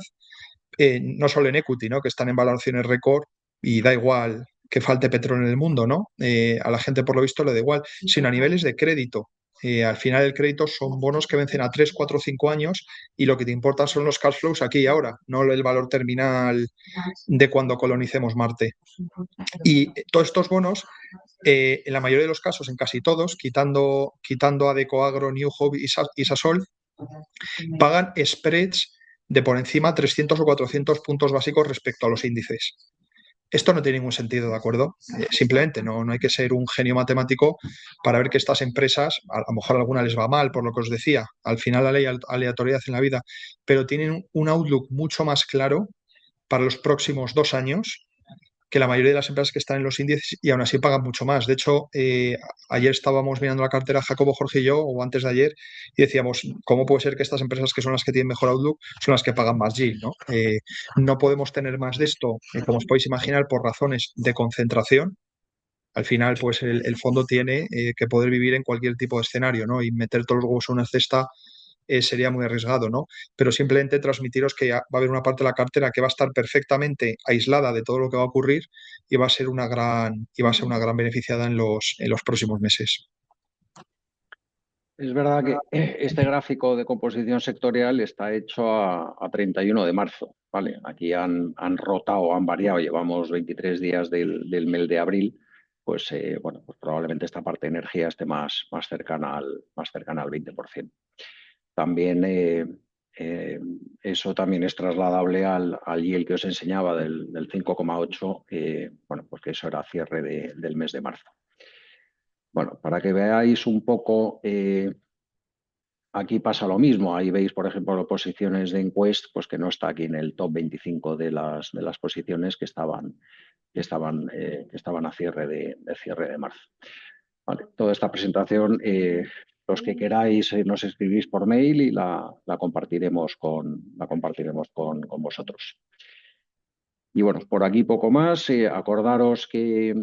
No solo en equity, ¿no? Que están en valoraciones récord y da igual que falte petróleo en el mundo, ¿no? A la gente por lo visto le da igual, sino a niveles de crédito. Al final el crédito son bonos que vencen a 3 4 5 años y lo que te importa son los cash flows aquí y ahora, no el valor terminal de cuando colonicemos Marte. Y todos estos bonos, en la mayoría de los casos, en casi todos, quitando Adecoagro, New Hope y Sasol, pagan spreads de por encima 300 o 400 puntos básicos respecto a los índices. Esto no tiene ningún sentido, ¿de acuerdo? Simplemente no hay que ser un genio matemático para ver que estas empresas, a lo mejor a alguna les va mal, por lo que os decía, al final la ley aleatoriedad en la vida, pero tienen un outlook mucho más claro para los próximos 2 años que la mayoría de las empresas que están en los índices y aún así pagan mucho más. De hecho, ayer estábamos mirando la cartera Jacobo, Jorge y yo, o antes de ayer, y decíamos, ¿cómo puede ser que estas empresas que son las que tienen mejor outlook son las que pagan más yield? ¿No? No podemos tener más de esto, como os podéis imaginar, por razones de concentración. Al final, pues el fondo tiene que poder vivir en cualquier tipo de escenario, ¿no? Y meter todos los huevos en una cesta sería muy arriesgado, ¿no? Pero simplemente transmitiros que va a haber una parte de la cartera que va a estar perfectamente aislada de todo lo que va a ocurrir y va a ser una gran beneficiada en los próximos meses. Es verdad que este gráfico de composición sectorial está hecho a 31 de marzo, ¿vale? Aquí han rotado, han variado, llevamos 23 días del mes de abril, pues, bueno, pues probablemente esta parte de energía esté más cercana al 20%. También eso también es trasladable al yield que os enseñaba del 5,8, bueno, pues que eso era cierre del mes de marzo. Bueno, para que veáis un poco, aquí pasa lo mismo. Ahí veis, por ejemplo, posiciones de Enquest, pues que no está aquí en el top 25 de las posiciones que estaban a cierre de marzo. Vale, toda esta presentación, los que queráis, nos escribís por mail y la compartiremos con vosotros. Y bueno, por aquí poco más. Acordaros que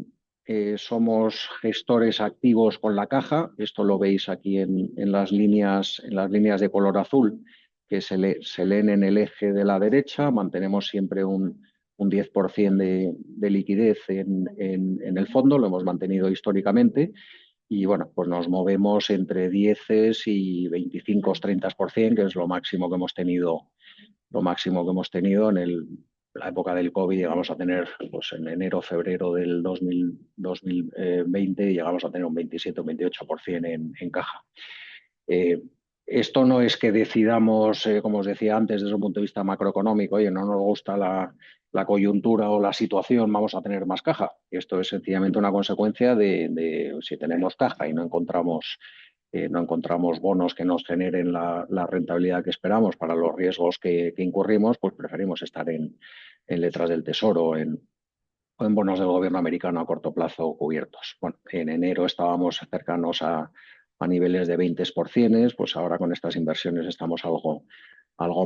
somos gestores activos con la caja. Esto lo veis aquí en las líneas de color azul que se leen en el eje de la derecha. Mantenemos siempre un 10% de liquidez en el fondo, lo hemos mantenido históricamente. Y bueno, pues nos movemos entre 10 y 25-30%, que es lo máximo que hemos tenido en la época del COVID. Llegamos a tener, pues en enero, febrero del 2020, llegamos a tener un 27 o 28% en caja. Esto no es que decidamos, como os decía antes, desde un punto de vista macroeconómico, oye, no nos gusta la coyuntura o la situación, vamos a tener más caja. Esto es sencillamente una consecuencia de si tenemos caja y no encontramos bonos que nos generen la rentabilidad que esperamos para los riesgos que incurrimos, pues preferimos estar en letras del Tesoro o en bonos del gobierno americano a corto plazo cubiertos. Bueno, en enero estábamos cercanos a niveles de 20%, pues ahora con estas inversiones estamos algo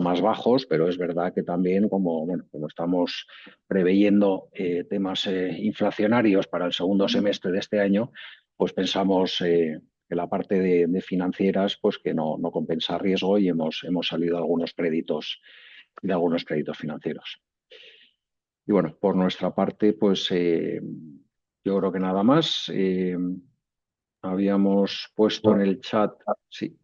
más bajos, pero es verdad que también como estamos preveyendo temas inflacionarios para el segundo semestre de este año, pues pensamos que la parte de financieras pues que no compensa riesgo y hemos salido de algunos créditos financieros. Y bueno, por nuestra parte, pues yo creo que nada más. Habíamos puesto en el chat, sí.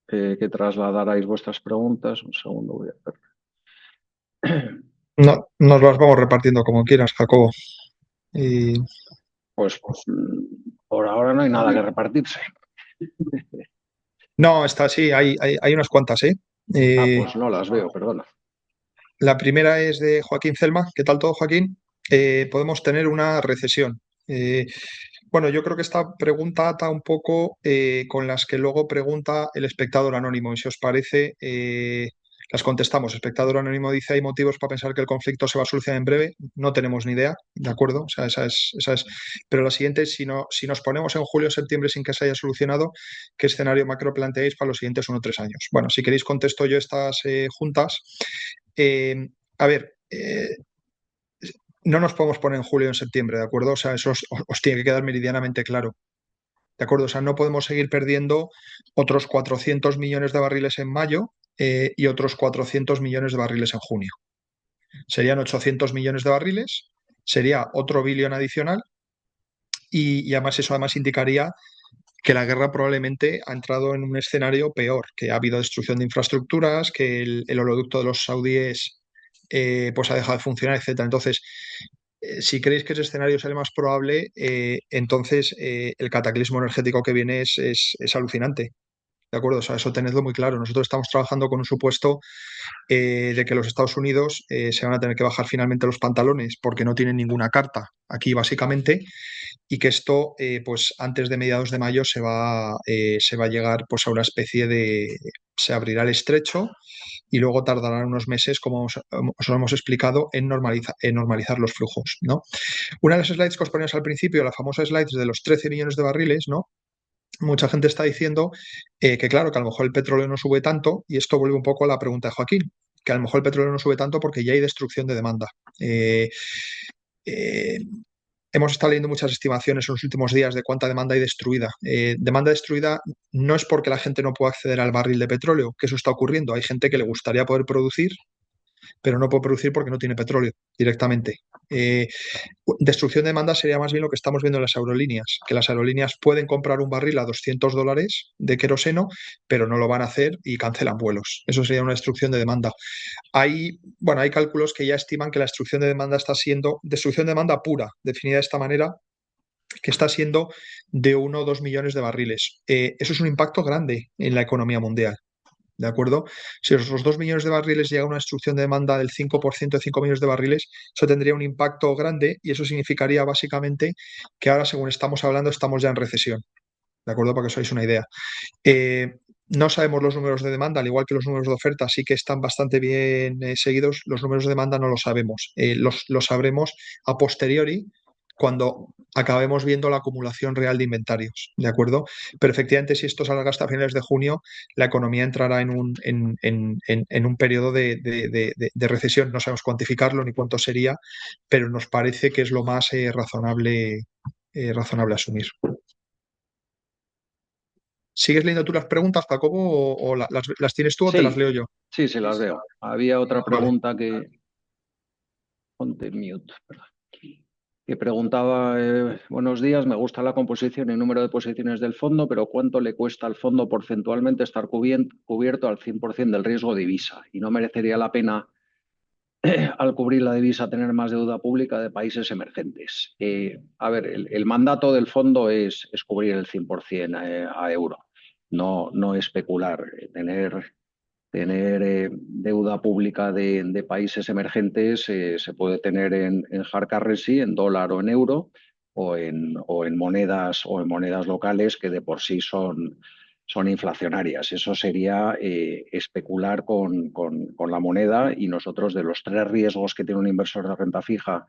que trasladarais vuestras preguntas. Un segundo, voy a ver. No, nos las vamos repartiendo como quieras, Jacobo. Y Pues por ahora no hay nada que repartirse. no, está así, hay unas cuantas, ¿eh? Ah, Eh, pues no las veo, perdona. La primera es de Joaquín Celma. ¿Qué tal todo, Joaquín? Podemos tener una recesión. Eh, bueno, yo creo que esta pregunta ata un poco con las que luego pregunta el espectador anónimo. Y si os parece, las contestamos. Espectador anónimo dice: ¿hay motivos para pensar que el conflicto se va a solucionar en breve? No tenemos ni idea, ¿de acuerdo? O sea, esa es. Pero la siguiente es: si nos ponemos en julio o septiembre sin que se haya solucionado, ¿qué escenario macro planteáis para los siguientes 1 o 3 años? Bueno, si queréis contesto yo estas juntas. Eh, a ver, no nos podemos poner en julio o en septiembre, ¿de acuerdo? O sea, eso os tiene que quedar meridianamente claro, ¿de acuerdo? O sea, no podemos seguir perdiendo otros 400 millones de barriles en mayo y otros 400 millones de barriles en junio. Serían 800 millones de barriles, sería otro billón adicional y además eso además indicaría que la guerra probablemente ha entrado en un escenario peor, que ha habido destrucción de infraestructuras, que el oleoducto de los saudíes pues ha dejado de funcionar, etcétera. Entonces, si creéis que ese escenario es el más probable, entonces el cataclismo energético que viene es alucinante. ¿De acuerdo? O sea, eso tenedlo muy claro. Nosotros estamos trabajando con un supuesto de que los Estados Unidos se van a tener que bajar finalmente los pantalones porque no tienen ninguna carta aquí, básicamente, y que esto, pues antes de mediados de mayo se va a llegar pues a una especie de, se abrirá el estrecho y luego tardarán unos meses, como os lo hemos explicado, en normalizar los flujos, ¿no? Una de las slides que os poníamos al principio, la famosa slide de los 13 millones de barriles, ¿no? Mucha gente está diciendo que claro, que a lo mejor el petróleo no sube tanto, y esto vuelve un poco a la pregunta de Joaquín, que a lo mejor el petróleo no sube tanto porque ya hay destrucción de demanda. Eh, eh, Hemos estado leyendo muchas estimaciones en los últimos días de cuánta demanda hay destruida. Demanda destruida no es porque la gente no pueda acceder al barril de petróleo, que eso está ocurriendo. Hay gente que le gustaría poder producir, pero no puede producir porque no tiene petróleo directamente. Eh, Destrucción de demanda sería más bien lo que estamos viendo en las aerolíneas, que las aerolíneas pueden comprar un barril a $200 de queroseno, pero no lo van a hacer y cancelan vuelos. Eso sería una destrucción de demanda. Bueno, hay cálculos que ya estiman que la destrucción de demanda está siendo destrucción de demanda pura, definida de esta manera, que está siendo de 1 o 2 millones de barriles. Eso es un impacto grande en la economía mundial. ¿De acuerdo? Si los 2 millones de barriles llega a una destrucción de demanda del 5% de 5 millones de barriles, eso tendría un impacto grande y eso significaría básicamente que ahora, según estamos hablando, estamos ya en recesión. ¿De acuerdo? Para que os hagáis una idea. No sabemos los números de demanda, al igual que los números de oferta, sí que están bastante bien seguidos. Los números de demanda no los sabemos. Los sabremos a posteriori cuando acabemos viendo la acumulación real de inventarios, ¿de acuerdo? Pero efectivamente, si esto se alarga hasta finales de junio, la economía entrará en un periodo de recesión. No sabemos cuantificarlo ni cuánto sería, pero nos parece que es lo más razonable asumir. ¿Sigues leyendo tú las preguntas, Jacobo, o las tienes tú o te las Sí, leo yo? sí, sí, las veo. Había otra Vale. pregunta que... Ponte mute, perdón. Que preguntaba, buenos días, me gusta la composición y número de posiciones del fondo, pero ¿cuánto le cuesta al fondo porcentualmente estar cubierto al 100% del riesgo de divisa? ¿Y no merecería la pena al cubrir la divisa tener más deuda pública de países emergentes? A ver, el mandato del fondo es cubrir el 100% a euro, no especular, tener deuda pública de países emergentes se puede tener en hard currency, en dólar o en euro, o en monedas locales que de por sí son inflacionarias. Eso sería especular con la moneda, y nosotros, de los tres riesgos que tiene un inversor de renta fija,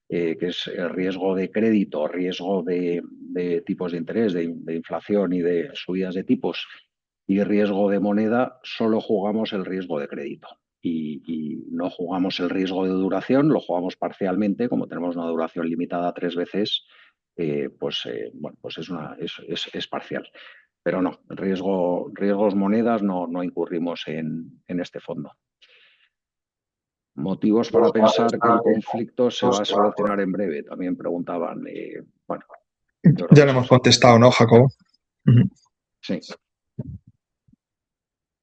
que es el riesgo de crédito, riesgo de tipos de interés, de inflación y de subidas de tipos, y riesgo de moneda, solo jugamos el riesgo de crédito. Y no jugamos el riesgo de duración, lo jugamos parcialmente, como tenemos una duración limitada a 3 veces, bueno, pues es parcial. Pero no, riesgos monedas no incurrimos en este fondo. Motivos para pensar que el conflicto se va a solucionar en breve, también preguntaban. Bueno, yo creo Ya que le eso hemos es. contestado, ¿no, Jacobo? Ujú. Sí.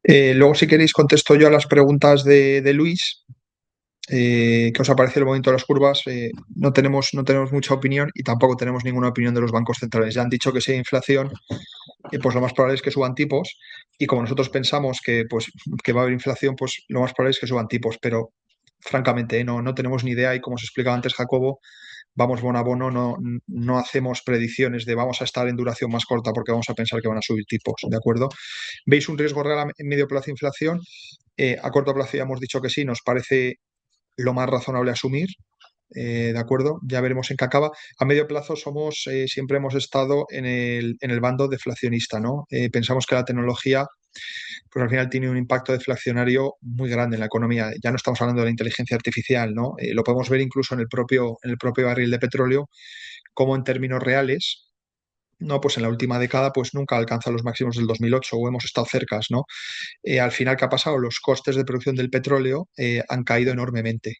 Luego, si queréis, contesto yo a las preguntas de Luis. ¿Qué os ha parecido el movimiento de las curvas? No tenemos mucha opinión y tampoco tenemos ninguna opinión de los bancos centrales. Ya han dicho que si hay inflación, pues lo más probable es que suban tipos y como nosotros pensamos que va a haber inflación, pues lo más probable es que suban tipos, pero francamente no tenemos ni idea y como os explicaba antes Jacobo, vamos bono a bono, no hacemos predicciones de vamos a estar en duración más corta porque vamos a pensar que van a subir tipos, ¿de acuerdo? ¿Veis un riesgo real en medio plazo de inflación? A corto plazo ya hemos dicho que sí, nos parece lo más razonable asumir. ¿De acuerdo? Ya veremos en qué acaba. A medio plazo siempre hemos estado en el bando deflacionista, ¿no? Pensamos que la tecnología, pues al final tiene un impacto deflacionario muy grande en la economía. Ya no estamos hablando de la inteligencia artificial, ¿no? Lo podemos ver incluso en el propio barril de petróleo, como en términos reales, no, pues en la última década pues nunca alcanza los máximos del 2008 o hemos estado cercas, ¿no? Al final, ¿qué ha pasado? Los costes de producción del petróleo han caído enormemente.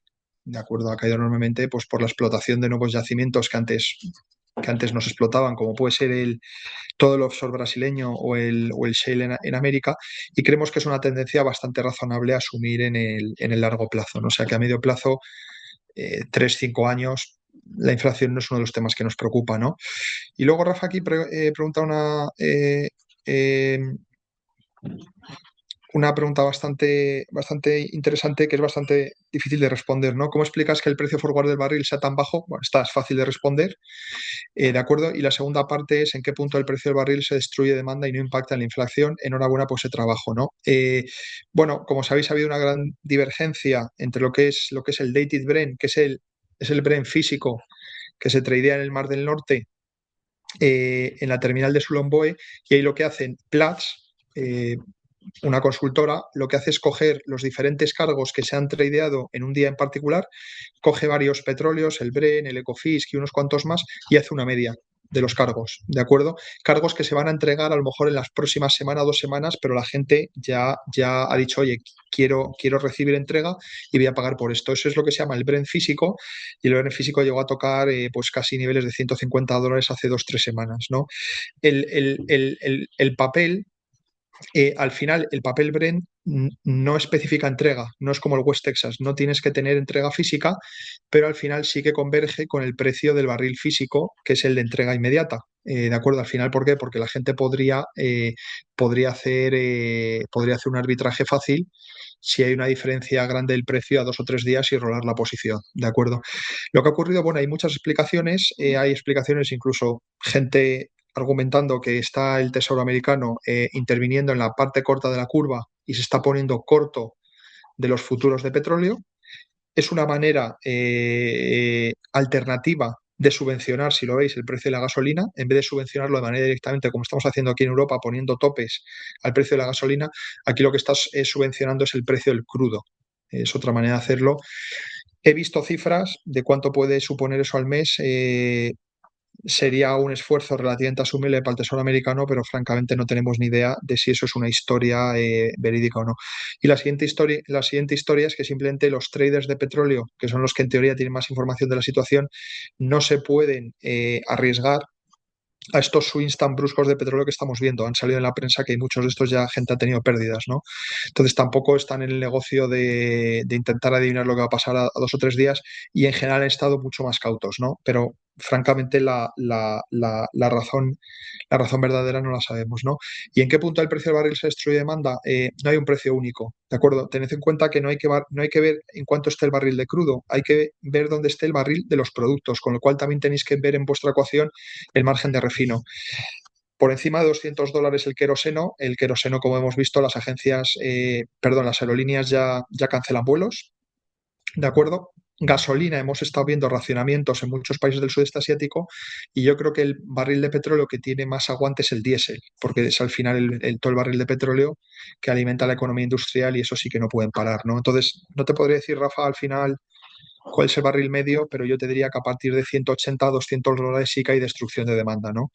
¿De acuerdo? Ha caído enormemente pues, por la explotación de nuevos yacimientos que antes nos explotaban, como puede ser todo el offshore brasileño o el shale en América, y creemos que es una tendencia bastante razonable a asumir en el largo plazo, ¿no? O sea que a medio plazo, 3, 5 años, la inflación no es uno de los temas que nos preocupa, ¿no? Y luego Rafa aquí pregunta eh, una pregunta bastante interesante que es bastante difícil de responder, ¿no? ¿Cómo explicas que el precio forward del barril sea tan bajo? Bueno, esta es fácil de responder, ¿de acuerdo? Y la segunda parte es en qué punto el precio del barril se destruye demanda y no impacta en la inflación. Enhorabuena por ese trabajo, ¿no? Bueno, como sabéis, ha habido una gran divergencia entre lo que es el Dated Brent, que es el Brent físico que se tradea en el Mar del Norte, en la terminal de Sulomboe, y ahí lo que hacen Platts, una consultora, lo que hace es coger los diferentes cargos que se han tradeado en un día en particular, coge varios petróleos, el Brent, el Ecofisk y unos cuantos más, y hace una media de los cargos, ¿de acuerdo? Cargos que se van a entregar a lo mejor en las próximas semanas, 2 semanas, pero la gente ya ha dicho, oye, quiero recibir entrega y voy a pagar por esto. Eso es lo que se llama el Brent físico, y el Brent físico llegó a tocar pues casi niveles de $150 hace 2, 3 semanas, ¿no? El papel, al final, el papel Brent no especifica entrega, no es como el West Texas, no tienes que tener entrega física, pero al final sí que converge con el precio del barril físico, que es el de entrega inmediata. ¿De acuerdo? Al final, ¿por qué? Porque la gente podría hacer un arbitraje fácil si hay una diferencia grande del precio a 2 o 3 días y rolar la posición. ¿De acuerdo? Lo que ha ocurrido, bueno, hay muchas explicaciones, hay explicaciones incluso gente argumentando que está el Tesoro americano interviniendo en la parte corta de la curva y se está poniendo corto de los futuros de petróleo. Es una manera alternativa de subvencionar, si lo veis, el precio de la gasolina, en vez de subvencionarlo de manera directamente, como estamos haciendo aquí en Europa, poniendo topes al precio de la gasolina, aquí lo que estás subvencionando es el precio del crudo. Es otra manera de hacerlo. He visto cifras de cuánto puede suponer eso al mes. Sería un esfuerzo relativamente asumible para el Tesoro americano, pero francamente no tenemos ni idea de si eso es una historia verídica o no. Y la siguiente historia es que simplemente los traders de petróleo, que son los que en teoría tienen más información de la situación, no se pueden arriesgar a estos swings tan bruscos de petróleo que estamos viendo. Han salido en la prensa que muchos de estos ya gente ha tenido pérdidas, ¿no? Entonces tampoco están en el negocio de intentar adivinar lo que va a pasar a 2 o 3 días y en general han estado mucho más cautos, ¿no? Pero francamente la razón verdadera no la sabemos, ¿no? ¿Y en qué punto el precio del barril se destruye demanda? No hay un precio único, ¿de acuerdo? Tened en cuenta que no hay que ver en cuánto esté el barril de crudo, hay que ver dónde esté el barril de los productos, con lo cual también tenéis que ver en vuestra ecuación el margen de refino. Por encima de $200 el queroseno, como hemos visto, las aerolíneas ya cancelan vuelos, ¿de acuerdo? Gasolina, hemos estado viendo racionamientos en muchos países del sudeste asiático y yo creo que el barril de petróleo que tiene más aguante es el diésel, porque es al final todo el barril de petróleo que alimenta la economía industrial y eso sí que no pueden parar, ¿no? Entonces, no te podría decir, Rafa, al final cuál es el barril medio, pero yo te diría que a partir de 180 a $200 sí que hay destrucción de demanda, ¿no?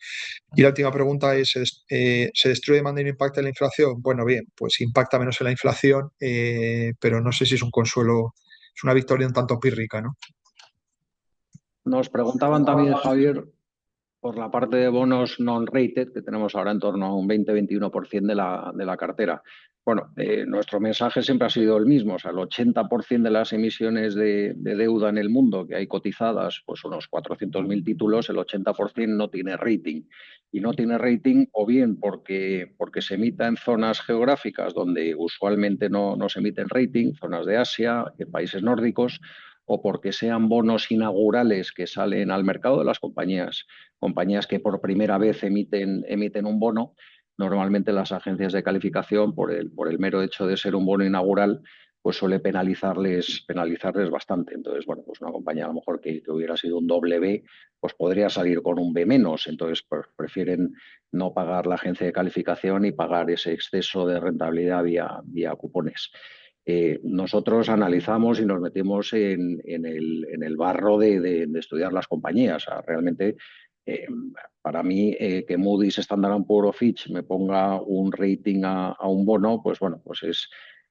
Y la última pregunta es, ¿se destruye demanda y no impacta en la inflación? Bueno, bien, pues impacta menos en la inflación, pero no sé si es un consuelo, es una victoria un tanto pírrica, ¿no? Nos preguntaban también, Javier, Por la parte de bonos non-rated, que tenemos ahora en torno a un 20-21% de la cartera. Bueno, nuestro mensaje siempre ha sido el mismo, o sea, el 80% de las emisiones de deuda en el mundo que hay cotizadas, pues unos 400.000 títulos, el 80% no tiene rating. Y no tiene rating o bien porque se emita en zonas geográficas donde usualmente no se emiten rating, zonas de Asia, países nórdicos, o porque sean bonos inaugurales que salen al mercado de las compañías que por primera vez emiten un bono. Normalmente las agencias de calificación, por el mero hecho de ser un bono inaugural, pues suele penalizarles bastante. Entonces, bueno, pues una compañía a lo mejor que hubiera sido un doble B, pues podría salir con un B menos. Entonces, pues prefieren no pagar la agencia de calificación y pagar ese exceso de rentabilidad vía cupones. Nosotros analizamos y nos metimos en el barro de estudiar las compañías. O sea, realmente, para mí, que Moody's, Standard & Poor's o Fitch me ponga un rating a un bono, pues bueno, pues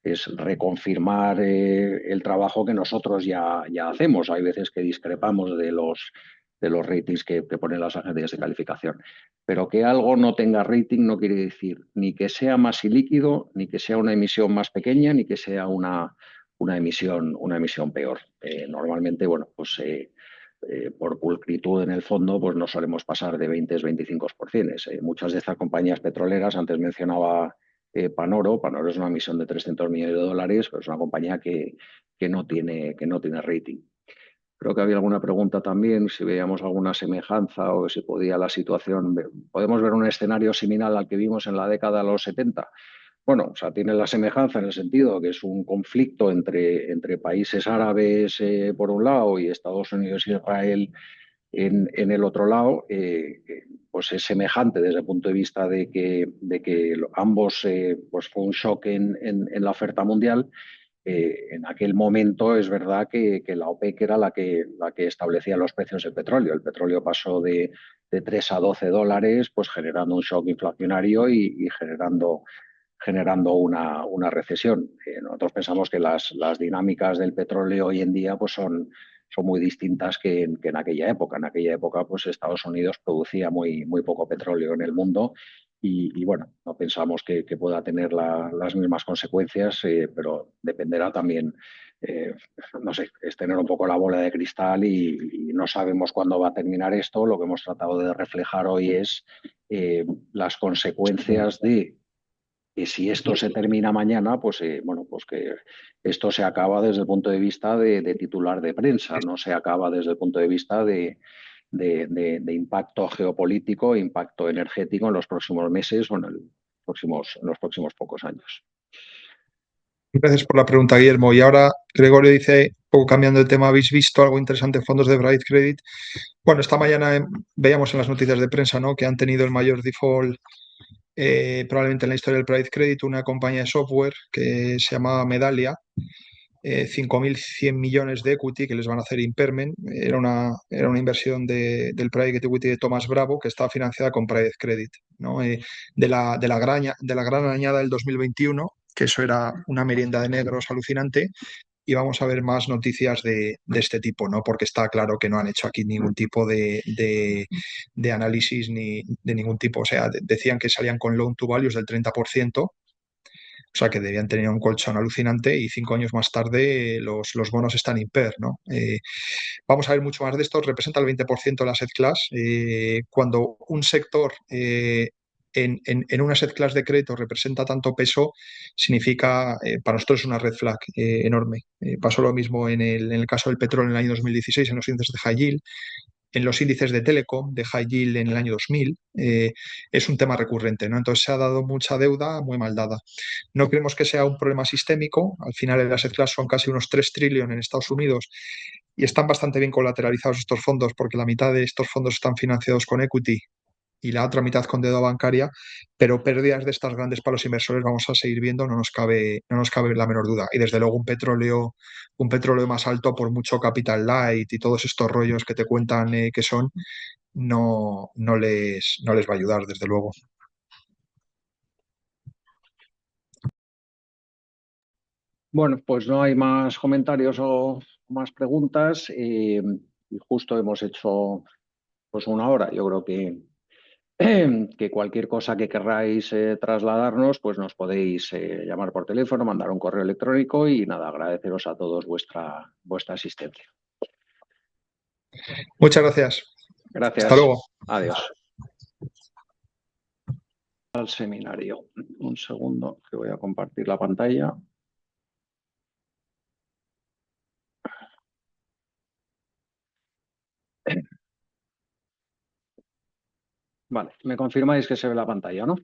es reconfirmar el trabajo que nosotros ya hacemos. Hay veces que discrepamos de los ratings que ponen las agencias de calificación. Pero que algo no tenga rating no quiere decir ni que sea más ilíquido, ni que sea una emisión más pequeña, ni que sea una emisión peor. Normalmente, bueno, pues por pulcritud en el fondo, pues no solemos pasar de 20-25%. Muchas de estas compañías petroleras, antes mencionaba Panoro. Panoro es una emisión de 300 millones de dólares, pero es una compañía que no tiene rating. Creo que había alguna pregunta también, si veíamos alguna semejanza o si podía la situación. ¿Podemos ver un escenario similar al que vimos en la década de los 70? Bueno, o sea, tiene la semejanza en el sentido que es un conflicto entre países árabes por un lado y Estados Unidos y Israel en el otro lado. Pues es semejante desde el punto de vista de que ambos, pues fue un shock en la oferta mundial. En aquel momento es verdad que la OPEC era la que establecía los precios del petróleo. El petróleo pasó de 3 a 12 dólares, pues generando un shock inflacionario y generando una recesión. Nosotros pensamos que las dinámicas del petróleo hoy en día pues son muy distintas que en aquella época. En aquella época, pues Estados Unidos producía muy poco petróleo en el mundo y bueno, no pensamos que pueda tener las mismas consecuencias, pero dependerá también, no sé, es tener un poco la bola de cristal y no sabemos cuándo va a terminar esto. Lo que hemos tratado de reflejar hoy es las consecuencias de que si esto se termina mañana, pues bueno, pues que esto se acaba desde el punto de vista de titular de prensa, no se acaba desde el punto de vista de impacto geopolítico, impacto energético en los próximos meses o en los próximos pocos años. Gracias por la pregunta, Guillermo. Y ahora Gregorio dice, un poco cambiando de tema, ¿habéis visto algo interesante en fondos de Bright Credit? Bueno, esta mañana veíamos en las noticias de prensa, ¿no?, que han tenido el mayor default probablemente en la historia del Private Credit, una compañía de software que se llamaba Medallia, 5.100 millones de equity que les van a hacer impairment. Era una inversión del Private Equity de Thomas Bravo, que estaba financiada con Private Credit, ¿no? De la gran añada del 2021, que eso era una merienda de negros alucinante, y vamos a ver más noticias de este tipo, ¿no? Porque está claro que no han hecho aquí ningún tipo de análisis ni de ningún tipo. O sea, decían que salían con loan to values del 30%, o sea, que debían tener un colchón alucinante, y 5 años más tarde los bonos están impair, ¿no? Vamos a ver mucho más de esto. Representa el 20% de la asset class. Cuando un sector en una asset class de crédito representa tanto peso, significa, para nosotros es una red flag enorme. Pasó lo mismo en el caso del petróleo en el año 2016 en los índices de high yield, en los índices de telecom, de high yield en el año 2000. Es un tema recurrente, ¿no? Entonces se ha dado mucha deuda muy mal dada. No creemos que sea un problema sistémico. Al final el asset class son casi unos 3 trillones en Estados Unidos y están bastante bien colateralizados estos fondos, porque la mitad de estos fondos están financiados con equity y la otra mitad con deuda bancaria, pero pérdidas de estas grandes para los inversores vamos a seguir viendo, no nos cabe la menor duda. Y desde luego un petróleo más alto, por mucho capital light y todos estos rollos que te cuentan que son, no les va a ayudar, desde luego. Bueno, pues no hay más comentarios o más preguntas. Y justo hemos hecho pues una hora. Yo creo que cualquier cosa que querráis trasladarnos, pues nos podéis llamar por teléfono, mandar un correo electrónico y nada, agradeceros a todos vuestra asistencia. Muchas gracias. Hasta Gracias. luego. Adiós. Al seminario. Un segundo, que voy a compartir la pantalla. Vale, me confirmáis que se ve la pantalla, ¿no?